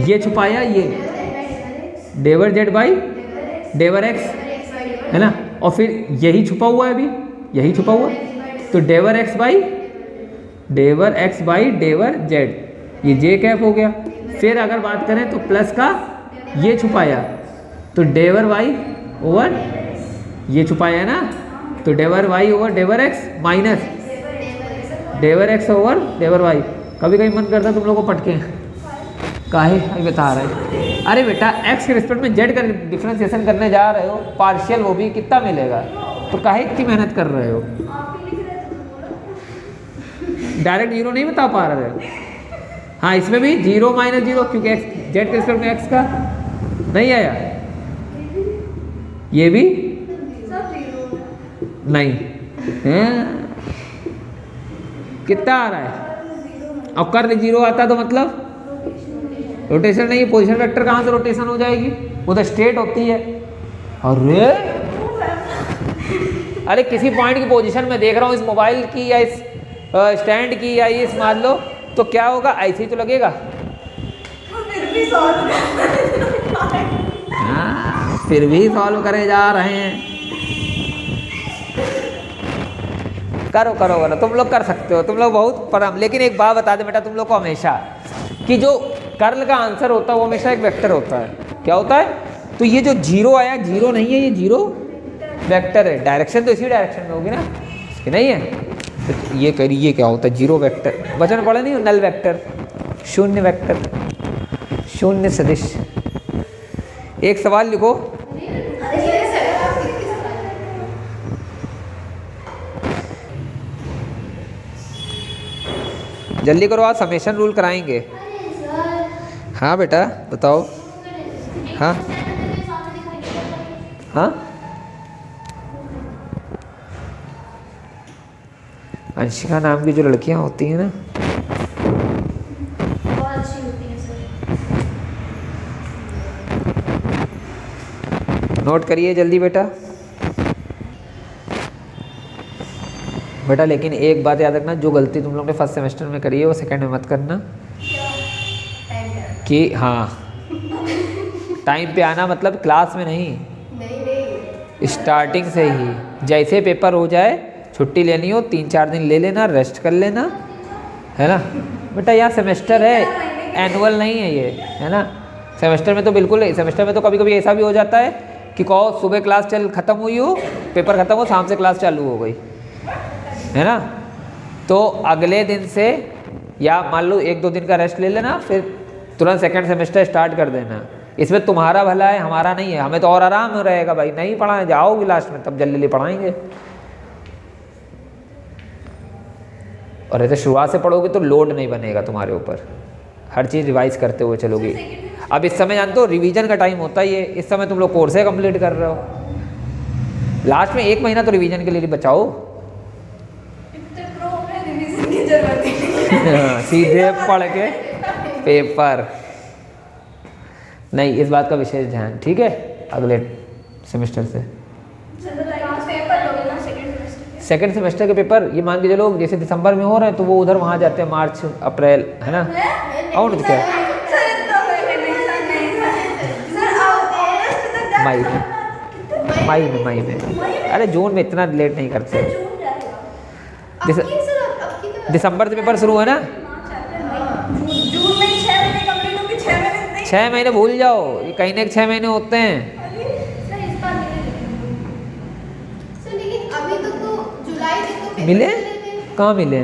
ये छुपाया ये डेवर जेड बाई डेवर एक्स, है ना, और फिर यही छुपा हुआ है अभी, यही छुपा हुआ, तो डेवर एक्स बाई डेवर जेड, ये जे कैप हो गया। फिर अगर बात करें तो प्लस का ये छुपाया, तो डेवर वाई ओवर ये छुपाया ना, तो डेवर वाई ओवर डेवर एक्स माइनस डेवर एक्स ओवर डेवर वाई। कभी कभी मन करता तुम लोगों को पटके काहे अभी बता रहे हैं। अरे बेटा एक्स के रिस्पेक्ट में जेड का डिफरेंशिएशन करने जा रहे हो, पार्शियल, वो भी कितना मिलेगा, तो काहे इतनी मेहनत कर रहे हो? डायरेक्ट जीरो नहीं बता पा रहे हो? हाँ, इसमें भी 0 माइनस 0, क्योंकि एक्स जेड के रिस्पेक्ट में एक्स का नहीं आया, ये भी नहीं है। कितना आ रहा है? अब कर 0 आता तो मतलब रोटेशन नहीं, पोजीशन वेक्टर कहाँ से रोटेशन हो जाएगी? वो तो स्ट्रेट होती है। अरे किसी पॉइंट की पोजीशन में देख रहा हूँ इस मोबाइल की या इस स्टैंड की या इस मान लो, तो क्या होगा? ऐसे ही तो लगेगा। फिर भी सॉल्व करे जा रहे हैं। करो करो करो, तुम लोग कर सकते हो, तुम लोग बहुत परम। लेकिन एक बात बता दे बेटा तुम लोग को हमेशा, कि जो कर्ल का आंसर होता है वो हमेशा एक वेक्टर होता है। क्या होता है? तो ये जो 0 आया, 0 नहीं है, ये 0 वेक्टर है। डायरेक्शन तो इसी डायरेक्शन में होगी ना, इसकी नहीं है। तो ये करिए, ये क्या होता है? 0 वेक्टर, वचन पढ़े नहीं, नल वेक्टर, शून्य वेक्टर, शून्य सदिश। एक सवाल लिखो, जल्दी करो, आज समेशन रूल कराएंगे। हाँ बेटा बताओ। हाँ हाँ, अंशिका नाम की जो लड़कियां होती हैं ना, बहुत अच्छी होती हैं सर। नोट करिए जल्दी बेटा। बेटा लेकिन एक बात याद रखना, जो गलती तुम लोग ने फर्स्ट सेमेस्टर में करी है वो सेकंड में मत करना। कि हाँ, टाइम पे आना, मतलब क्लास में नहीं, स्टार्टिंग से ही। जैसे पेपर हो जाए छुट्टी लेनी हो 3-4 दिन ले लेना, रेस्ट कर लेना, है ना बेटा। यहाँ सेमेस्टर है, एनुअल नहीं है ये, है ना। सेमेस्टर में तो बिल्कुल, सेमेस्टर में तो कभी कभी ऐसा भी हो जाता है कि कहो सुबह क्लास ख़त्म हुई हो, पेपर ख़त्म हो, शाम से क्लास चालू हो गई, है ना। तो अगले दिन से या मान लो 1-2 दिन का रेस्ट ले लेना, फिर तुरंत सेकंड सेमेस्टर स्टार्ट कर देना। इसमें तुम्हारा भला है, हमारा नहीं है। हमें तो और आराम रहेगा भाई, नहीं पढ़ाने जाओगे लास्ट में तब जल्दी पढ़ाएंगे। और ऐसे शुरुआत से पढ़ोगे तो लोड नहीं बनेगा तुम्हारे ऊपर, हर चीज़ रिवाइज करते हुए चलोगे। अब इस समय जानते हो रिवीजन का टाइम होता ही है, इस समय तुम लोग कोर्स कंप्लीट कर रहे हो। लास्ट में 1 महीना तो रिवीजन के लिए बचाओ। सीधे पढ़ के पेपर नहीं, इस बात का विशेष ध्यान, ठीक है। अगले सेमेस्टर से सेकेंड सेमेस्टर के पेपर ये मान के चलो, जैसे दिसंबर में हो रहे हैं तो वो उधर वहाँ जाते हैं, मार्च अप्रैल, है ना। और क्या मई में, अरे जून में इतना लेट नहीं करते। दिसंबर से पेपर शुरू है ना, 6 महीने भूल जाओ, ये कहीं ना 6 महीने होते हैं। मिले कहाँ मिले?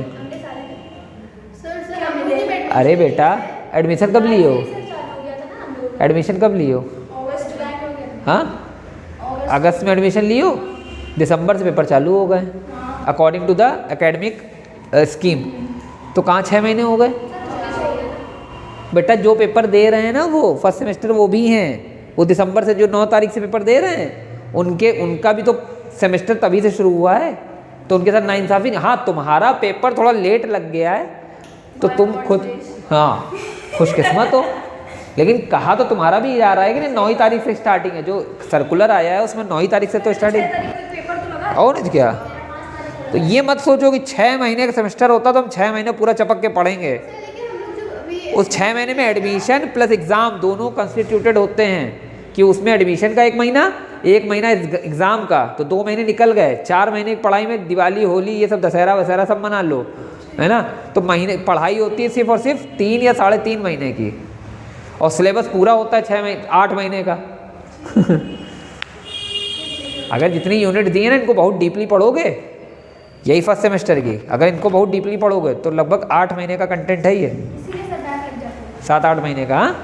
अरे बेटा एडमिशन कब लिए हो? एडमिशन कब लिए हो? हाँ, अगस्त में एडमिशन लिए हो? दिसंबर से पेपर चालू हो गए according to the academic scheme. तो कहाँ 6 महीने हो गए बेटा? जो पेपर दे रहे हैं ना वो फर्स्ट सेमेस्टर वो भी हैं, वो दिसंबर से जो 9 तारीख से पेपर दे रहे हैं उनका भी तो सेमेस्टर तभी से शुरू हुआ है, तो उनके साथ नाइंसाफ़ी। हाँ तुम्हारा पेपर थोड़ा लेट लग गया है तो तुम खुद हाँ खुशकिस्मत हो, लेकिन कहा तो तुम्हारा भी जा रहा है कि नहीं 9 तारीख से स्टार्टिंग है, जो सर्कुलर आया है उसमें 9 तारीख से तो स्टार्टिंग। और नहीं क्या? तो ये मत सोचो कि 6 महीने का सेमेस्टर होता तो हम 6 महीने पूरा चपक के पढ़ेंगे। उस 6 महीने में एडमिशन प्लस एग्ज़ाम दोनों कंस्टिट्यूटेड होते हैं कि उसमें एडमिशन का 1 महीना एग्ज़ाम का, तो 2 महीने निकल गए। 4 महीने की पढ़ाई में दिवाली होली ये सब दशहरा वशहरा सब मना लो, है ना। तो महीने पढ़ाई होती है सिर्फ और सिर्फ 3 या 3.5 महीने की, और सिलेबस पूरा होता है 8 महीने का। अगर जितनी यूनिट दी है ना इनको बहुत डीपली पढ़ोगे, यही फर्स्ट सेमेस्टर की, अगर इनको बहुत डीपली पढ़ोगे तो लगभग 8 महीने का कंटेंट है ये, 7-8 महीने का।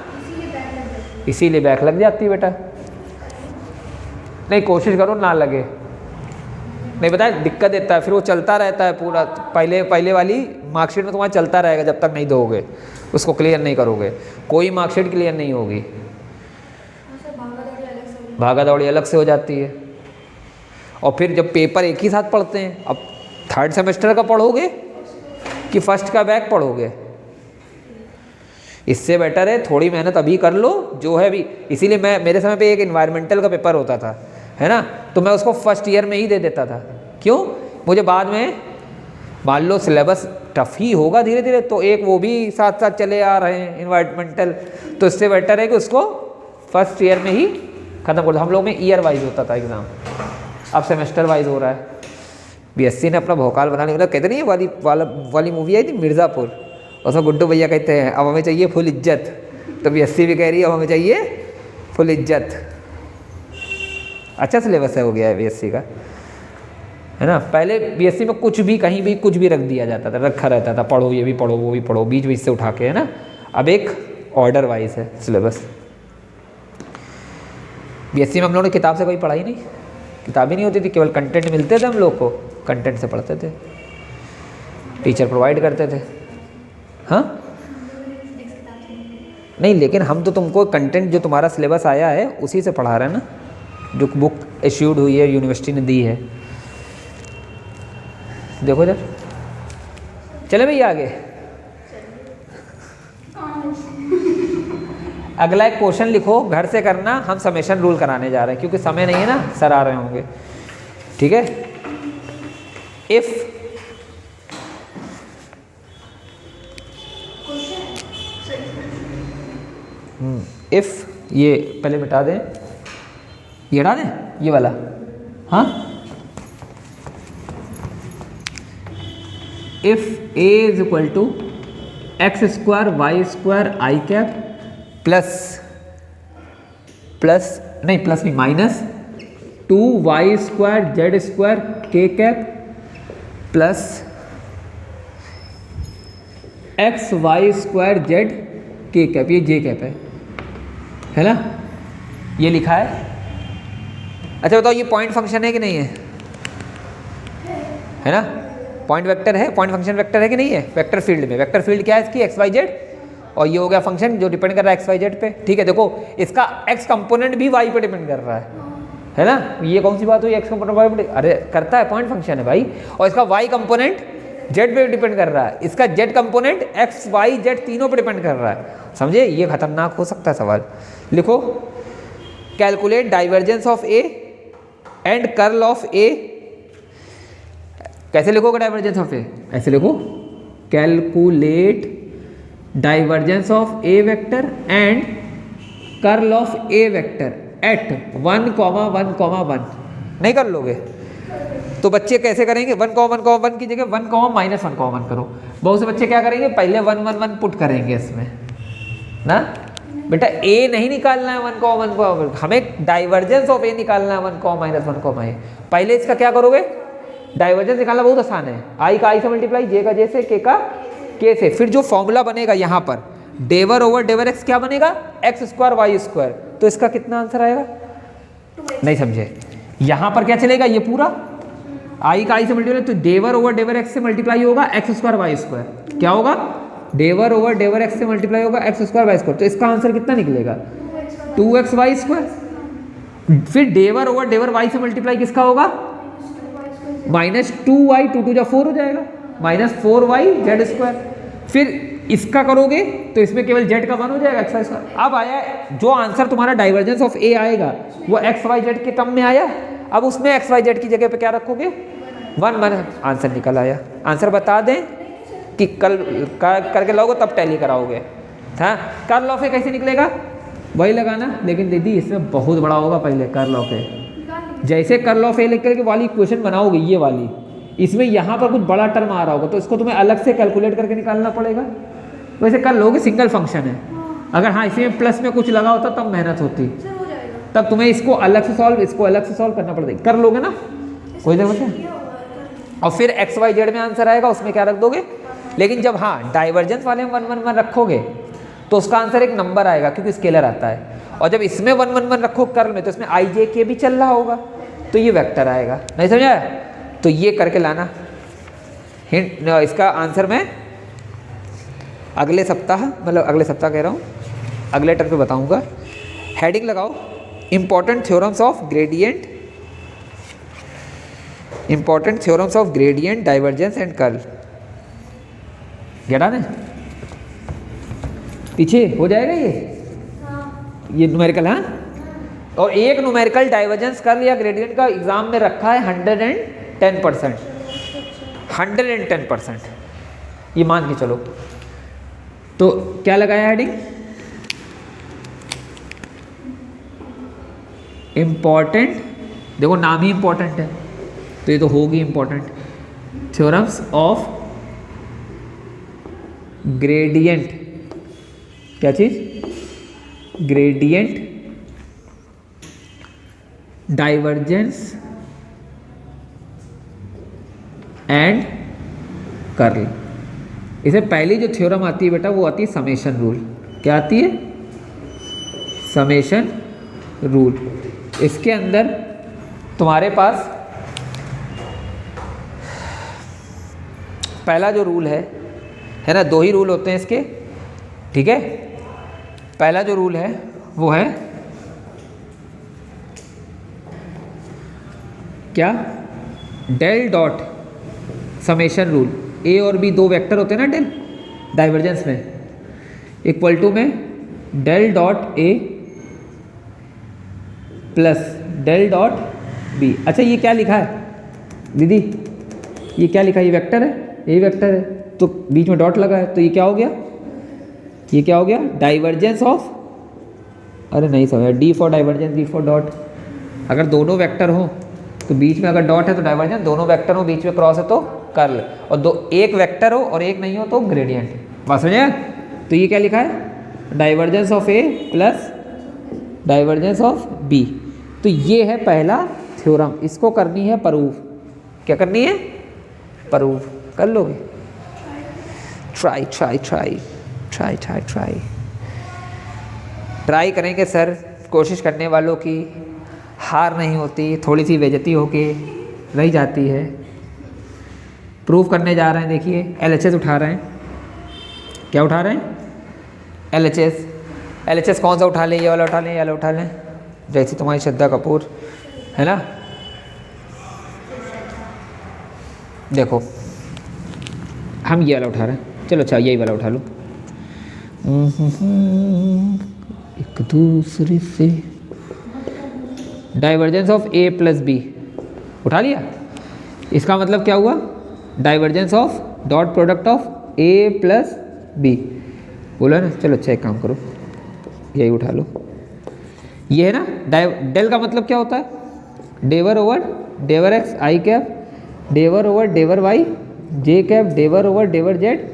इसीलिए बैक लग जाती है बेटा। नहीं कोशिश करो ना लगे, नहीं पता दिक्कत देता है, फिर वो चलता रहता है पूरा। पहले वाली मार्कशीट में तुम्हारा चलता रहेगा जब तक नहीं दोगे, उसको क्लियर नहीं करोगे, कोई मार्कशीट क्लियर नहीं होगी। भागा दौड़ी अलग से हो जाती है। और फिर जब पेपर एक ही साथ पढ़ते हैं, अब 3rd सेमेस्टर का पढ़ोगे कि फर्स्ट का बैक पढ़ोगे, इससे बेटर है थोड़ी मेहनत अभी कर लो जो है अभी। इसीलिए मेरे समय पे एक इन्वायरमेंटल का पेपर होता था, है ना, तो मैं उसको फर्स्ट ईयर में ही दे देता था। क्यों? मुझे बाद में मान लो सिलेबस टफ ही होगा धीरे धीरे, तो एक वो भी साथ साथ चले आ रहे हैं इन्वायरमेंटल, तो इससे बेटर है कि उसको फर्स्ट ईयर में ही ख़त्म कर दो। हम लोग में ईयर वाइज होता था एग्ज़ाम, अब सेमेस्टर वाइज हो रहा है। बीएससी ने अपना भौकाल बनाने वाला, कहते नहीं वाली मूवी आई थी मिर्ज़ापुर, उसमें गुड्डू भैया कहते हैं अब हमें चाहिए फुल इज्जत, तो बीएससी भी कह रही है अब हमें चाहिए फुल इज्जत। अच्छा सिलेबस है हो गया है बीएससी का, है ना। पहले बीएससी में कुछ भी कहीं भी कुछ भी रख दिया जाता था, रखा रहता था, पढ़ो ये भी पढ़ो वो भी पढ़ो, बीच बीच से उठा के, है ना। अब एक ऑर्डर वाइज है सिलेबस। बीएससी में हम लोगों ने किताब से कोई पढ़ाई नहीं, किताब ही नहीं होती थी, केवल कंटेंट मिलते थे, हम लोग को कंटेंट से पढ़ते थे, टीचर प्रोवाइड करते थे। हाँ नहीं, लेकिन हम तो तुमको कंटेंट जो तुम्हारा सिलेबस आया है उसी से पढ़ा रहे हैं ना, जो बुक इश्यूड हुई है यूनिवर्सिटी ने दी है। देखो जब चले भैया आगे। अगला एक क्वेश्चन लिखो, घर से करना, हम समेशन रूल कराने जा रहे हैं क्योंकि समय नहीं है ना, सर आ रहे होंगे, ठीक है। इफ ये पहले मिटा दें, ये हटा दें ये वाला, हाँ। If A is equal to X square Y square I cap plus नहीं minus 2y square Z square K cap plus X Y square Z के कैप, ये जे कैप है ना, ये लिखा है। अच्छा बताओ ये पॉइंट फंक्शन है कि नहीं है, है ना। पॉइंट वेक्टर है, पॉइंट फंक्शन वेक्टर है कि नहीं है वेक्टर फील्ड में। वेक्टर फील्ड क्या है इसकी, एक्स वाई जेड, और ये हो गया फंक्शन जो डिपेंड कर रहा है एक्स वाई जेड पे, ठीक है। देखो इसका एक्स कंपोनेंट भी वाई पे डिपेंड कर रहा है ना। ये कौन सी बात हुई, एक्स कंपोनेंट वाई पे, अरे करता है, पॉइंट फंक्शन है भाई। और इसका वाई कंपोनेंट जेड पे डिपेंड कर रहा है, इसका z component x y z तीनों पे डिपेंड कर रहा है, समझे। ये खतरनाक हो सकता है सवाल। लिखो calculate divergence of A and curl of A. कैसे लिखोगे डाइवर्जेंस ऑफ ए, ऐसे लिखो calculate divergence of A vector and curl of A vector at 1,1,1। नहीं कर लोगे तो बच्चे कैसे करेंगे, 1,1,1 की जगह 1,-1 करो। बहुत से बच्चे क्या करेंगे, पहले 1,1,1 पुट करेंगे इसमें ना। बेटा ए नहीं निकालना है 1,1,1, हमें डाइवर्जेंस ऑफ ए निकालना है 1,-1,a। पहले इसका क्या करोगे, डाइवर्जेंस निकालना बहुत आसान है, आई का आई से मल्टीप्लाई, जे का जे से, के का के से। फिर जो फॉर्मूला बनेगा यहाँ पर डेवर ओवर डेवर एक्स क्या बनेगा, एक्स स्क्वायर वाई स्क्वायर। तो इसका कितना आंसर आएगा, नहीं समझे। यहाँ पर क्या चलेगा, ये पूरा आई का आई से मल्टीप्लाई, तो डेवर ओवर डेवर एक्स से मल्टीप्लाई होगा एक्स स्क्वायर वाई स्क्वायर। क्या होगा, डेवर ओवर डेवर एक्स से मल्टीप्लाई होगा एक्स स्क्वायर वाई स्क्वायर। तो इसका आंसर कितना निकलेगा, 2x वाई स्क्वायर। फिर डेवर ओवर डेवर वाई से मल्टीप्लाई किसका होगा, -2y, 2 2 4 हो जाएगा, -4y जेड स्क्वायर। फिर इसका करोगे तो इसमें केवल जेड का 1 हो जाएगा, एक्स वाई स्क्वायर। अब आया जो आंसर तुम्हारा डाइवर्जेंस ऑफ ए आएगा वो एक्स वाई जेड के टर्म में आया। अब उसमें एक्स वाई जेड की जगह पे क्या रखोगे, 1 1, आंसर निकल आया। आंसर बता दें कि कल करके लाओगे तब टैली कराओगे। हाँ, कर्ल ऑफ ए कैसे निकलेगा, वही लगाना, लेकिन दीदी इसमें बहुत बड़ा होगा। पहले कर्ल ऑफ ए, जैसे कर्ल ऑफ ए लिख करके वाली इक्वेशन बनाओगे ये वाली, इसमें यहाँ पर कुछ बड़ा टर्म आ रहा होगा तो इसको तुम्हें अलग से कैलकुलेट करके निकालना पड़ेगा। वैसे कर लोगे, सिंगल फंक्शन है। अगर हाँ इसमें प्लस में कुछ लगा होता तब मेहनत होती, तब तुम्हें इसको अलग से सॉल्व, इसको अलग से सॉल्व करना पड़ेगा। कर लोगे ना, कोई जरूरत नहीं। और फिर एक्स वाई जेड में आंसर आएगा, उसमें क्या रख दोगे। लेकिन जब हाँ डाइवर्जेंस वाले में 1 1 1 रखोगे तो उसका आंसर एक नंबर आएगा क्योंकि स्केलर आता है। और जब इसमें 1 1 1 रखो कर्ल में तो इसमें आई जे के भी चल रहा होगा तो ये वेक्टर आएगा। नहीं समझा, तो ये करके लाना। हिंट, इसका आंसर मैं अगले सप्ताह, मतलब अगले सप्ताह कह रहा हूँ, अगले टर्म पे बताऊंगा। हेडिंग लगाओ, important theorems of gradient, important theorems of gradient, divergence and curl. गेटा ने पीछे हो जाएगा ये न्यूमेरिकल। हाँ, और एक न्यूमेरिकल डाइवर्जेंस कर्ल या ग्रेडियंट का एग्जाम में रखा है 110%, 110%, ये मान के चलो। तो क्या लगाया हेडिंग, इम्पॉर्टेंट, देखो नाम ही इम्पॉर्टेंट है तो ये तो होगी इम्पॉर्टेंट। थ्योरम्स ऑफ ग्रेडियंट, क्या चीज, ग्रेडियंट, डाइवर्जेंस एंड कर्ल। इसे पहली जो थ्योरम आती है बेटा वो आती है समेशन रूल। क्या आती है, समेशन रूल। इसके अंदर तुम्हारे पास पहला जो रूल है ना, दो ही रूल होते हैं इसके, ठीक है। पहला जो रूल है वो है क्या, del dot summation rule. A और बी दो वेक्टर होते हैं ना डेल डाइवर्जेंस में, इक्वल टू में del dot A plus del dot B. अच्छा ये क्या लिखा है दीदी, ये क्या लिखा है, ये वेक्टर है, ये वेक्टर है तो बीच में डॉट लगा है तो ये क्या हो गया, ये क्या हो गया, डाइवर्जेंस ऑफ, अरे नहीं समझा, D for divergence, D for dot. अगर दोनों वेक्टर हो तो बीच में अगर डॉट है तो डाइवर्जेंस, दोनों वेक्टर हो बीच में क्रॉस है तो कर्ल, और दो एक वेक्टर हो और एक नहीं हो तो ग्रेडियंट। बात समझे। तो ये क्या लिखा है, divergence of A plus divergence of B. तो ये है पहला थ्योरम, इसको करनी है प्रूव। क्या करनी है, प्रूव। कर लोगे, try try try try try try try करेंगे सर। कोशिश करने वालों की हार नहीं होती, थोड़ी सी बेइज्जती होके रह जाती है। प्रूफ करने जा रहे हैं, देखिए LHS उठा रहे हैं। क्या उठा रहे हैं, LHS। LHS कौन सा उठा लें, ये वाला उठा लें, ये वाला उठा लें, जैसी तुम्हारी श्रद्धा कपूर है ना। देखो हम ये वाला उठा रहे हैं, चलो अच्छा यही वाला उठा लो। एक दूसरे से divergence of A plus B उठा लिया। इसका मतलब क्या हुआ, divergence of dot product of A plus B बोला ना। चलो अच्छा एक काम करो, यही उठा लो। ये है ना डेल का मतलब क्या होता है, डेवर ओवर डेवर एक्स आई कैप, डेवर ओवर डेवर वाई जे कैप, डेवर ओवर डेवर जेड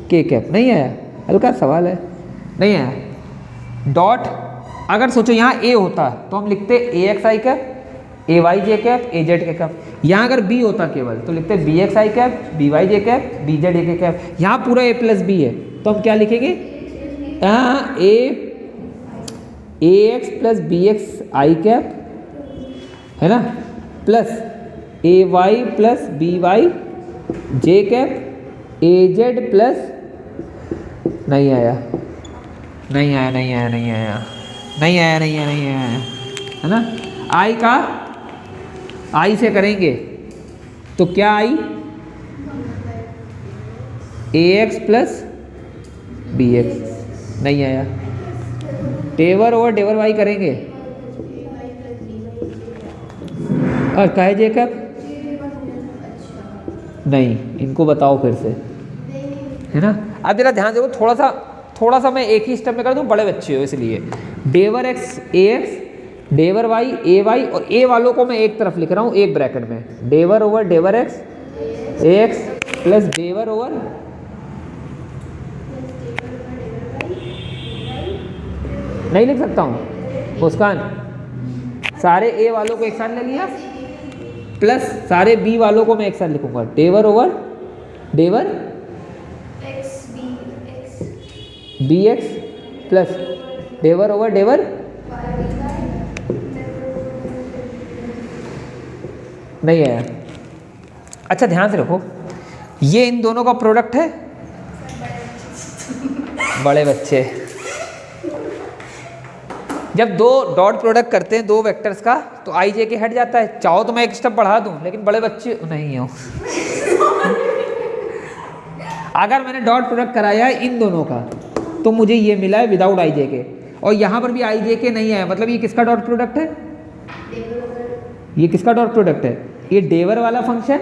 के कैप। नहीं आया, हल्का सवाल है, नहीं आया। डॉट अगर सोचो यहाँ ए होता तो हम लिखते A x I cap, A Y J cap, A z के कैप। यहाँ अगर बी होता केवल तो लिखते B x I cap, B Y J cap, B z A k cap. यहाँ पूरा ए प्लस बी है तो हम क्या लिखेंगे, यहाँ A X plus B x I cap है ना, plus A Y plus B Y J cap A Z plus, नहीं आया नहीं आया नहीं आया नहीं आया नहीं आया नहीं आया नहीं आया, है ना। आई का आई से करेंगे तो क्या आई, ए एक्स प्लस बी एक्स, नहीं आया। डेवर ओवर डेवर वाई करेंगे और कहे जे कैप, नहीं, इनको बताओ फिर से, है ना। अब जरा ध्यान देखो, थोड़ा सा मैं एक ही स्टेप में कर दूं, बड़े बच्चे हो इसलिए। डेवर एक्स ए एक्स, डेवर वाई ए वाई, और ए वालों को मैं एक तरफ लिख रहा हूँ एक ब्रैकेट में, डेवर ओवर डेवर एक्स ए एक्स प्लस डेवर ओवर, नहीं लिख सकता हूँ मुस्कान, सारे ए वालों को एक साथ ले लिया प्लस सारे बी वालों को मैं एक साथ लिखूंगा, डेवर ओवर डेवर बी एक्स प्लस डेवर ओवर डेवर, नहीं आया। अच्छा ध्यान से रखो, ये इन दोनों का प्रोडक्ट है, बड़े बच्चे। जब दो डॉट प्रोडक्ट करते हैं दो वेक्टर्स का तो आई जे के हट जाता है। चाहो तो मैं एक स्टेप बढ़ा दूं, लेकिन बड़े बच्चे नहीं हो। अगर मैंने डॉट प्रोडक्ट कराया है इन दोनों का तो मुझे ये मिला है विदाउट आई जे के, और यहाँ पर भी आई जे के नहीं आया, मतलब ये किसका डॉट प्रोडक्ट है, ये किसका डॉट प्रोडक्ट है, ये डेवर वाला फंक्शन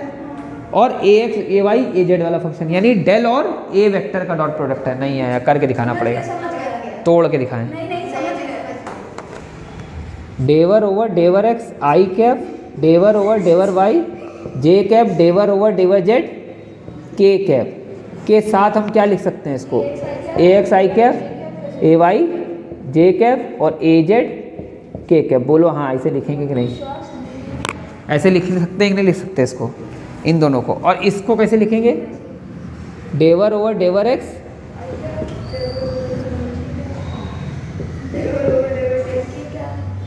और A X A Y A Z वाला फंक्शन, यानी डेल और ए वेक्टर का डॉट प्रोडक्ट है। नहीं आया, करके दिखाना पड़ेगा, तोड़ के दिखाएं। डेवर ओवर डेवर एक्स आई कैप, डेवर ओवर डेवर वाई जे कैप, डेवर ओवर डेवर जेड के कैप के साथ हम क्या लिख सकते हैं इसको, A x I cap A Y J cap और ए जेड के कैप। बोलो हाँ, ऐसे लिखेंगे कि नहीं, ऐसे लिख सकते हैं कि नहीं लिख सकते इसको, इन दोनों को। और इसको कैसे लिखेंगे, डेवर ओवर डेवर एक्स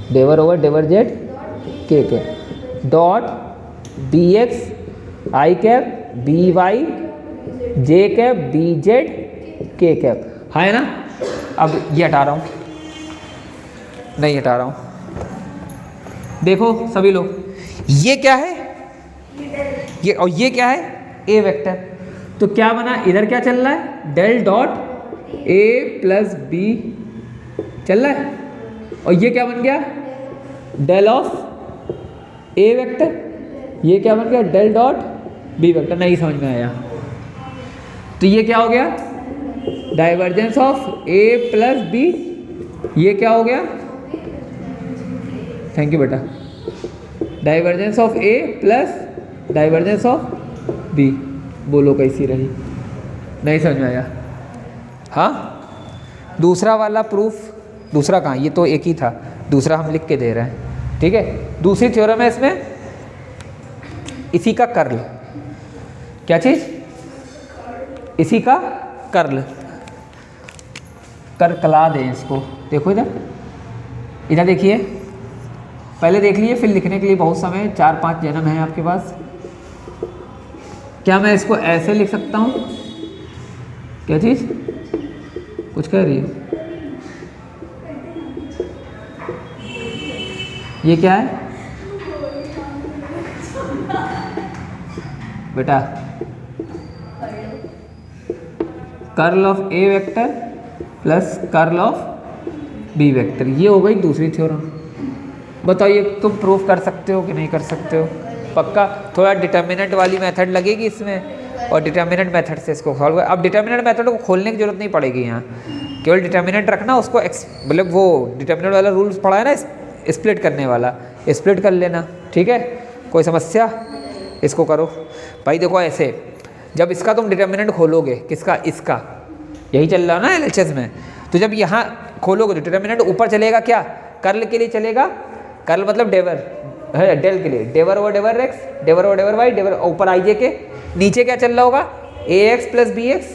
डेवर ओवर डेवर जेड के कैप डॉट बी एक्स आई कैप बी वाई जे कैप बी जेड के कैप, है ना। अब ये हटा रहा हूँ, नहीं हटा रहा हूँ। देखो सभी लोग, ये क्या है, ये और ये क्या है, ए वेक्टर। तो क्या बना, इधर क्या चल रहा है, del dot A plus B चल रहा है, और ये क्या बन गया, डेल ऑफ ए वेक्टर। ये क्या बन गया, डेल डॉट बी वेक्टर। नहीं समझ में आया तो ये क्या हो गया, divergence of A plus B. ये क्या हो गया, थैंक यू बेटा, divergence of A plus divergence of B. बोलो कैसी रही, नहीं समझ में आया। हाँ, दूसरा वाला प्रूफ, दूसरा कहाँ, ये तो एक ही था, दूसरा हम लिख के दे रहे हैं, ठीक है। दूसरी थ्योरम है इसमें, इसी का कर्ल, क्या चीज़, इसी का कर्ल, कला दें इसको। देखो इधर, इधर देखिए, पहले देख लिए, फिर लिखने के लिए बहुत समय, 4-5 जन्म है आपके पास। क्या मैं इसको ऐसे लिख सकता हूँ, क्या चीज़, कुछ कह रही है, ये क्या है बेटा, curl of A vector plus curl of B vector. ये हो गई दूसरी थ्योरम। बताइए तुम प्रूफ कर सकते हो कि नहीं कर सकते हो, पक्का। थोड़ा डिटर्मिनेंट वाली मेथड लगेगी इसमें, और डिटर्मिनेंट मेथड से इसको सॉल्व। अब डिटर्मिनेंट मेथड को खोलने की जरूरत नहीं पड़ेगी, यहाँ केवल डिटर्मिनेंट रखना, उसको मतलब वो डिटर्मिनेंट वाला रूल्स पढ़ा है ना, स्प्लिट करने वाला, स्प्लिट कर लेना, ठीक है। कोई समस्या, इसको करो भाई। देखो ऐसे, जब इसका तुम डिटर्मिनेंट खोलोगे, किसका, इसका, यही चल रहा है ना एलएचएस में, तो जब यहाँ खोलोगे तो डिटर्मिनेंट ऊपर चलेगा, क्या, कर्ल के लिए चलेगा, कर्ल मतलब डेवर है, डेल के लिए डेवर ओवर डेवर एक्स, डेवर ओवर डेवर वाई, डेवर ऊपर आई जे के, नीचे क्या चल रहा होगा, ए X plus B x,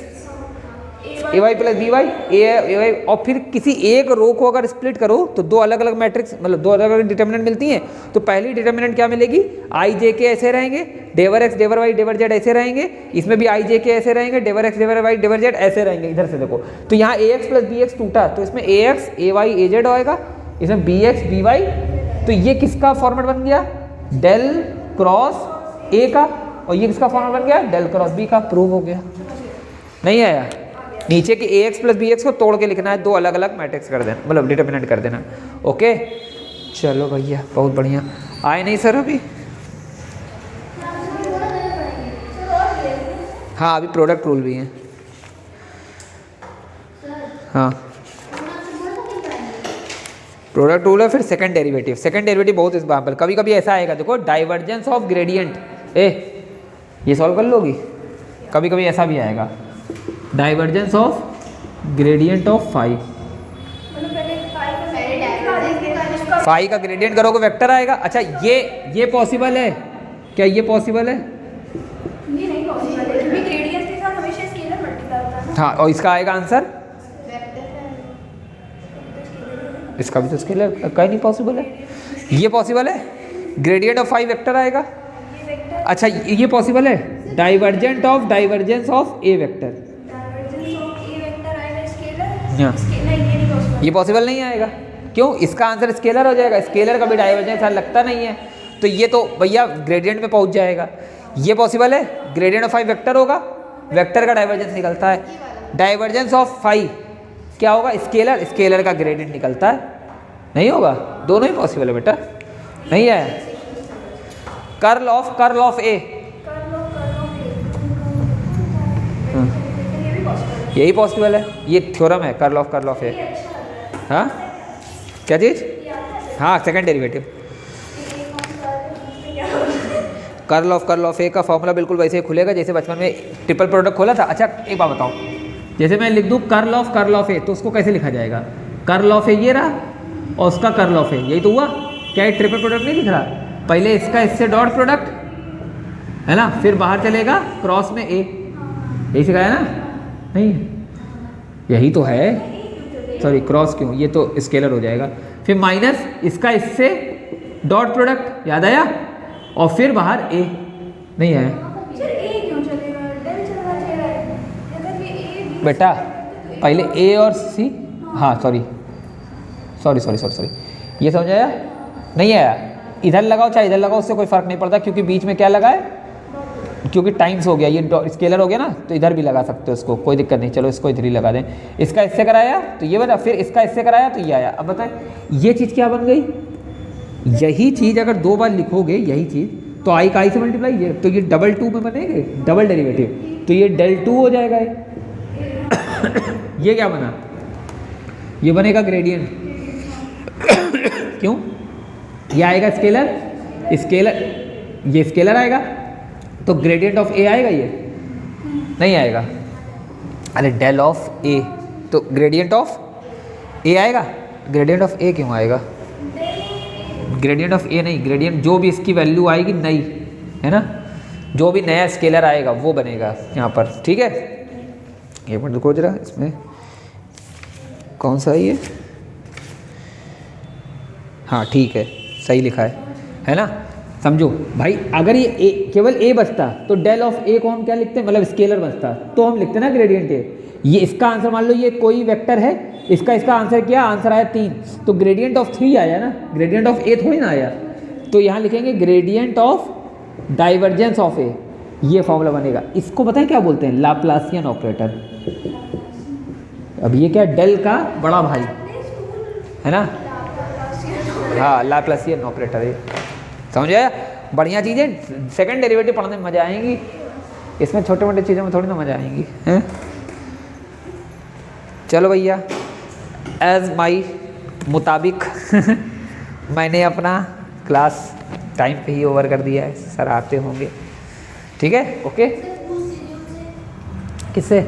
A Y plus B Y A Y, और फिर किसी एक रो को अगर स्प्लिट करो तो दो अलग अलग मैट्रिक्स मतलब दो अलग अलग डिटर्मिनेंट मिलती हैं। तो पहली डिटर्मिनेंट क्या मिलेगी, आई जे के ऐसे रहेंगे, डेवर एक्स डेवर वाई डेवर जेड ऐसे रहेंगे, इसमें भी आई जे के ऐसे रहेंगे, डेवर एक्स डेवर वाई डेवर जेड ऐसे रहेंगे। इधर से देखो तो यहाँ A X plus B x टूटा तो इसमें ए X A Y A Z आएगा, इसमें बी एक्स बी वाई, तो ये किसका फॉर्मेट बन गया, डेल क्रॉस ए का, और ये किसका फॉर्मेट बन गया, डेल क्रॉस बी का। प्रूव हो गया, नहीं आया। नीचे के ए एक्स प्लस बी एक्स को तोड़ के लिखना है, दो अलग अलग मैट्रिक्स कर देना, मतलब डिटर्मिनेंट कर देना। ओके चलो भैया बहुत बढ़िया। आए नहीं सर अभी? हाँ अभी प्रोडक्ट रूल भी हैं। हाँ प्रोडक्ट रूल है, फिर सेकंड डेरिवेटिव। सेकंड डेरिवेटिव बहुत एग्जाम्पल, कभी कभी ऐसा आएगा, देखो डाइवर्जेंस ऑफ ग्रेडियंट, ये सॉल्व कर लोगी। कभी कभी ऐसा भी आएगा, divergence of gradient of phi, phi का ग्रेडियंट करोगे वेक्टर आएगा। अच्छा ये पॉसिबल है क्या, ये पॉसिबल है? ये नहीं पॉसिबल है क्योंकि ग्रेडियंट के साथ हमेशा स्केलर मल्टीप्लाई होता है। हाँ और इसका आएगा आंसर, इसका भी तो स्केलर का ही नहीं पॉसिबल है। ये पॉसिबल है, ग्रेडियंट ऑफ फाई वेक्टर आएगा। अच्छा ये पॉसिबल है, divergent of divergence of A vector, ये पॉसिबल नहीं आएगा। क्यों? इसका आंसर स्केलर हो जाएगा, स्केलर का भी डाइवर्जेंस लगता नहीं है, तो ये तो भैया ग्रेडियंट में पहुंच जाएगा। ये पॉसिबल है, ग्रेडियंट ऑफ फाई वेक्टर होगा, वेक्टर का डाइवर्जेंस निकलता है। डाइवर्जेंस ऑफ फाई क्या होगा, स्केलर, स्केलर का ग्रेडियंट निकलता है, नहीं होगा। दोनों ही पॉसिबल है बेटा, नहीं है। कर्ल ऑफ ए, यही पॉसिबल है, ये थ्योरम है कर्ल ऑफ ए। हाँ क्या चीज़? हाँ सेकंड डेरिवेटिव। कर्ल ऑफ ए का फॉर्मूला बिल्कुल वैसे ही खुलेगा जैसे बचपन में ट्रिपल प्रोडक्ट खोला था। अच्छा एक बात बताओ, जैसे मैं लिख दूँ कर्ल ऑफ ए तो उसको कैसे लिखा जाएगा? कर्ल ऑफ ए ये रहा और उसका कर्ल ऑफ ए, यही तो हुआ। क्या ये ट्रिपल प्रोडक्ट नहीं दिख रहा? पहले इसका इससे डॉट प्रोडक्ट है ना, फिर बाहर चलेगा क्रॉस में ए, यही सिखाया ना? नहीं यही तो है, सॉरी क्रॉस क्यों, ये तो स्केलर हो जाएगा। फिर माइनस इसका इससे डॉट प्रोडक्ट, याद आया? और फिर बाहर ए, नहीं है बेटा, पहले ए और सी, हाँ सॉरी, ये समझ आया? नहीं आया? इधर लगाओ चाहे इधर लगाओ, उससे कोई फर्क नहीं पड़ता, क्योंकि बीच में क्या लगा है, क्योंकि टाइम्स हो गया, ये स्केलर हो गया ना, तो इधर भी लगा सकते हो इसको, कोई दिक्कत नहीं। चलो इसको इधर ही लगा दें। इसका इससे कराया तो ये बना, फिर इसका इससे कराया तो ये आया। अब बताएं ये चीज़ क्या बन गई? यही चीज़ अगर दो बार लिखोगे यही चीज़, तो आई का आई से मल्टीप्लाई, ये तो ये डबल टू में बनेंगे, डबल डेरिवेटिव, तो ये डेल टू हो जाएगा। ये क्या बना? ये बनेगा ग्रेडियंट। क्यों? ये आएगा स्केलर, ये स्केलर आएगा, तो ग्रेडियंट ऑफ ए आएगा, ये नहीं आएगा। अरे डेल ऑफ ए, तो ग्रेडियंट ऑफ ए आएगा। ग्रेडियंट ऑफ ए क्यों आएगा? ग्रेडियंट ऑफ ए नहीं, ग्रेडियंट जो भी इसकी वैल्यू आएगी नई, है ना, जो भी नया स्केलर आएगा वो बनेगा यहाँ पर। ठीक है, ये मिनट रुको जरा, इसमें कौन सा है ये? हाँ ठीक है, सही लिखा है ना? समझो भाई, अगर ये ए, केवल ए बचता तो डेल ऑफ ए को हम क्या लिखते हैं, मतलब स्केलर बचता तो हम लिखते ना ग्रेडियंट ए। ये इसका आंसर मान लो ये कोई वेक्टर है, इसका आंसर क्या? आंसर आया 3, तो ग्रेडियंट ऑफ 3 आया ना, ग्रेडियंट ऑफ ए थोड़ी ना आया। तो यहाँ लिखेंगे ग्रेडियंट ऑफ डाइवर्जेंस ऑफ ए, ये फॉर्मूला बनेगा। इसको पता है क्या बोलते हैं? Laplacian operator. अब ये क्या? डेल का बड़ा भाई है ना, हाँ लाप्लासियन ऑपरेटर है। समझ आया? बढ़िया चीज़ें, सेकंड डेरिवेटिव पढ़ने में मज़ा आएंगी, इसमें छोटे मोटे चीज़ों में थोड़ी ना मज़ा आएंगी, हैं? चलो भैया, एज माई मुताबिक मैंने अपना क्लास टाइम पे ही ओवर कर दिया है, सर आते होंगे, ठीक है? ओके, किससे?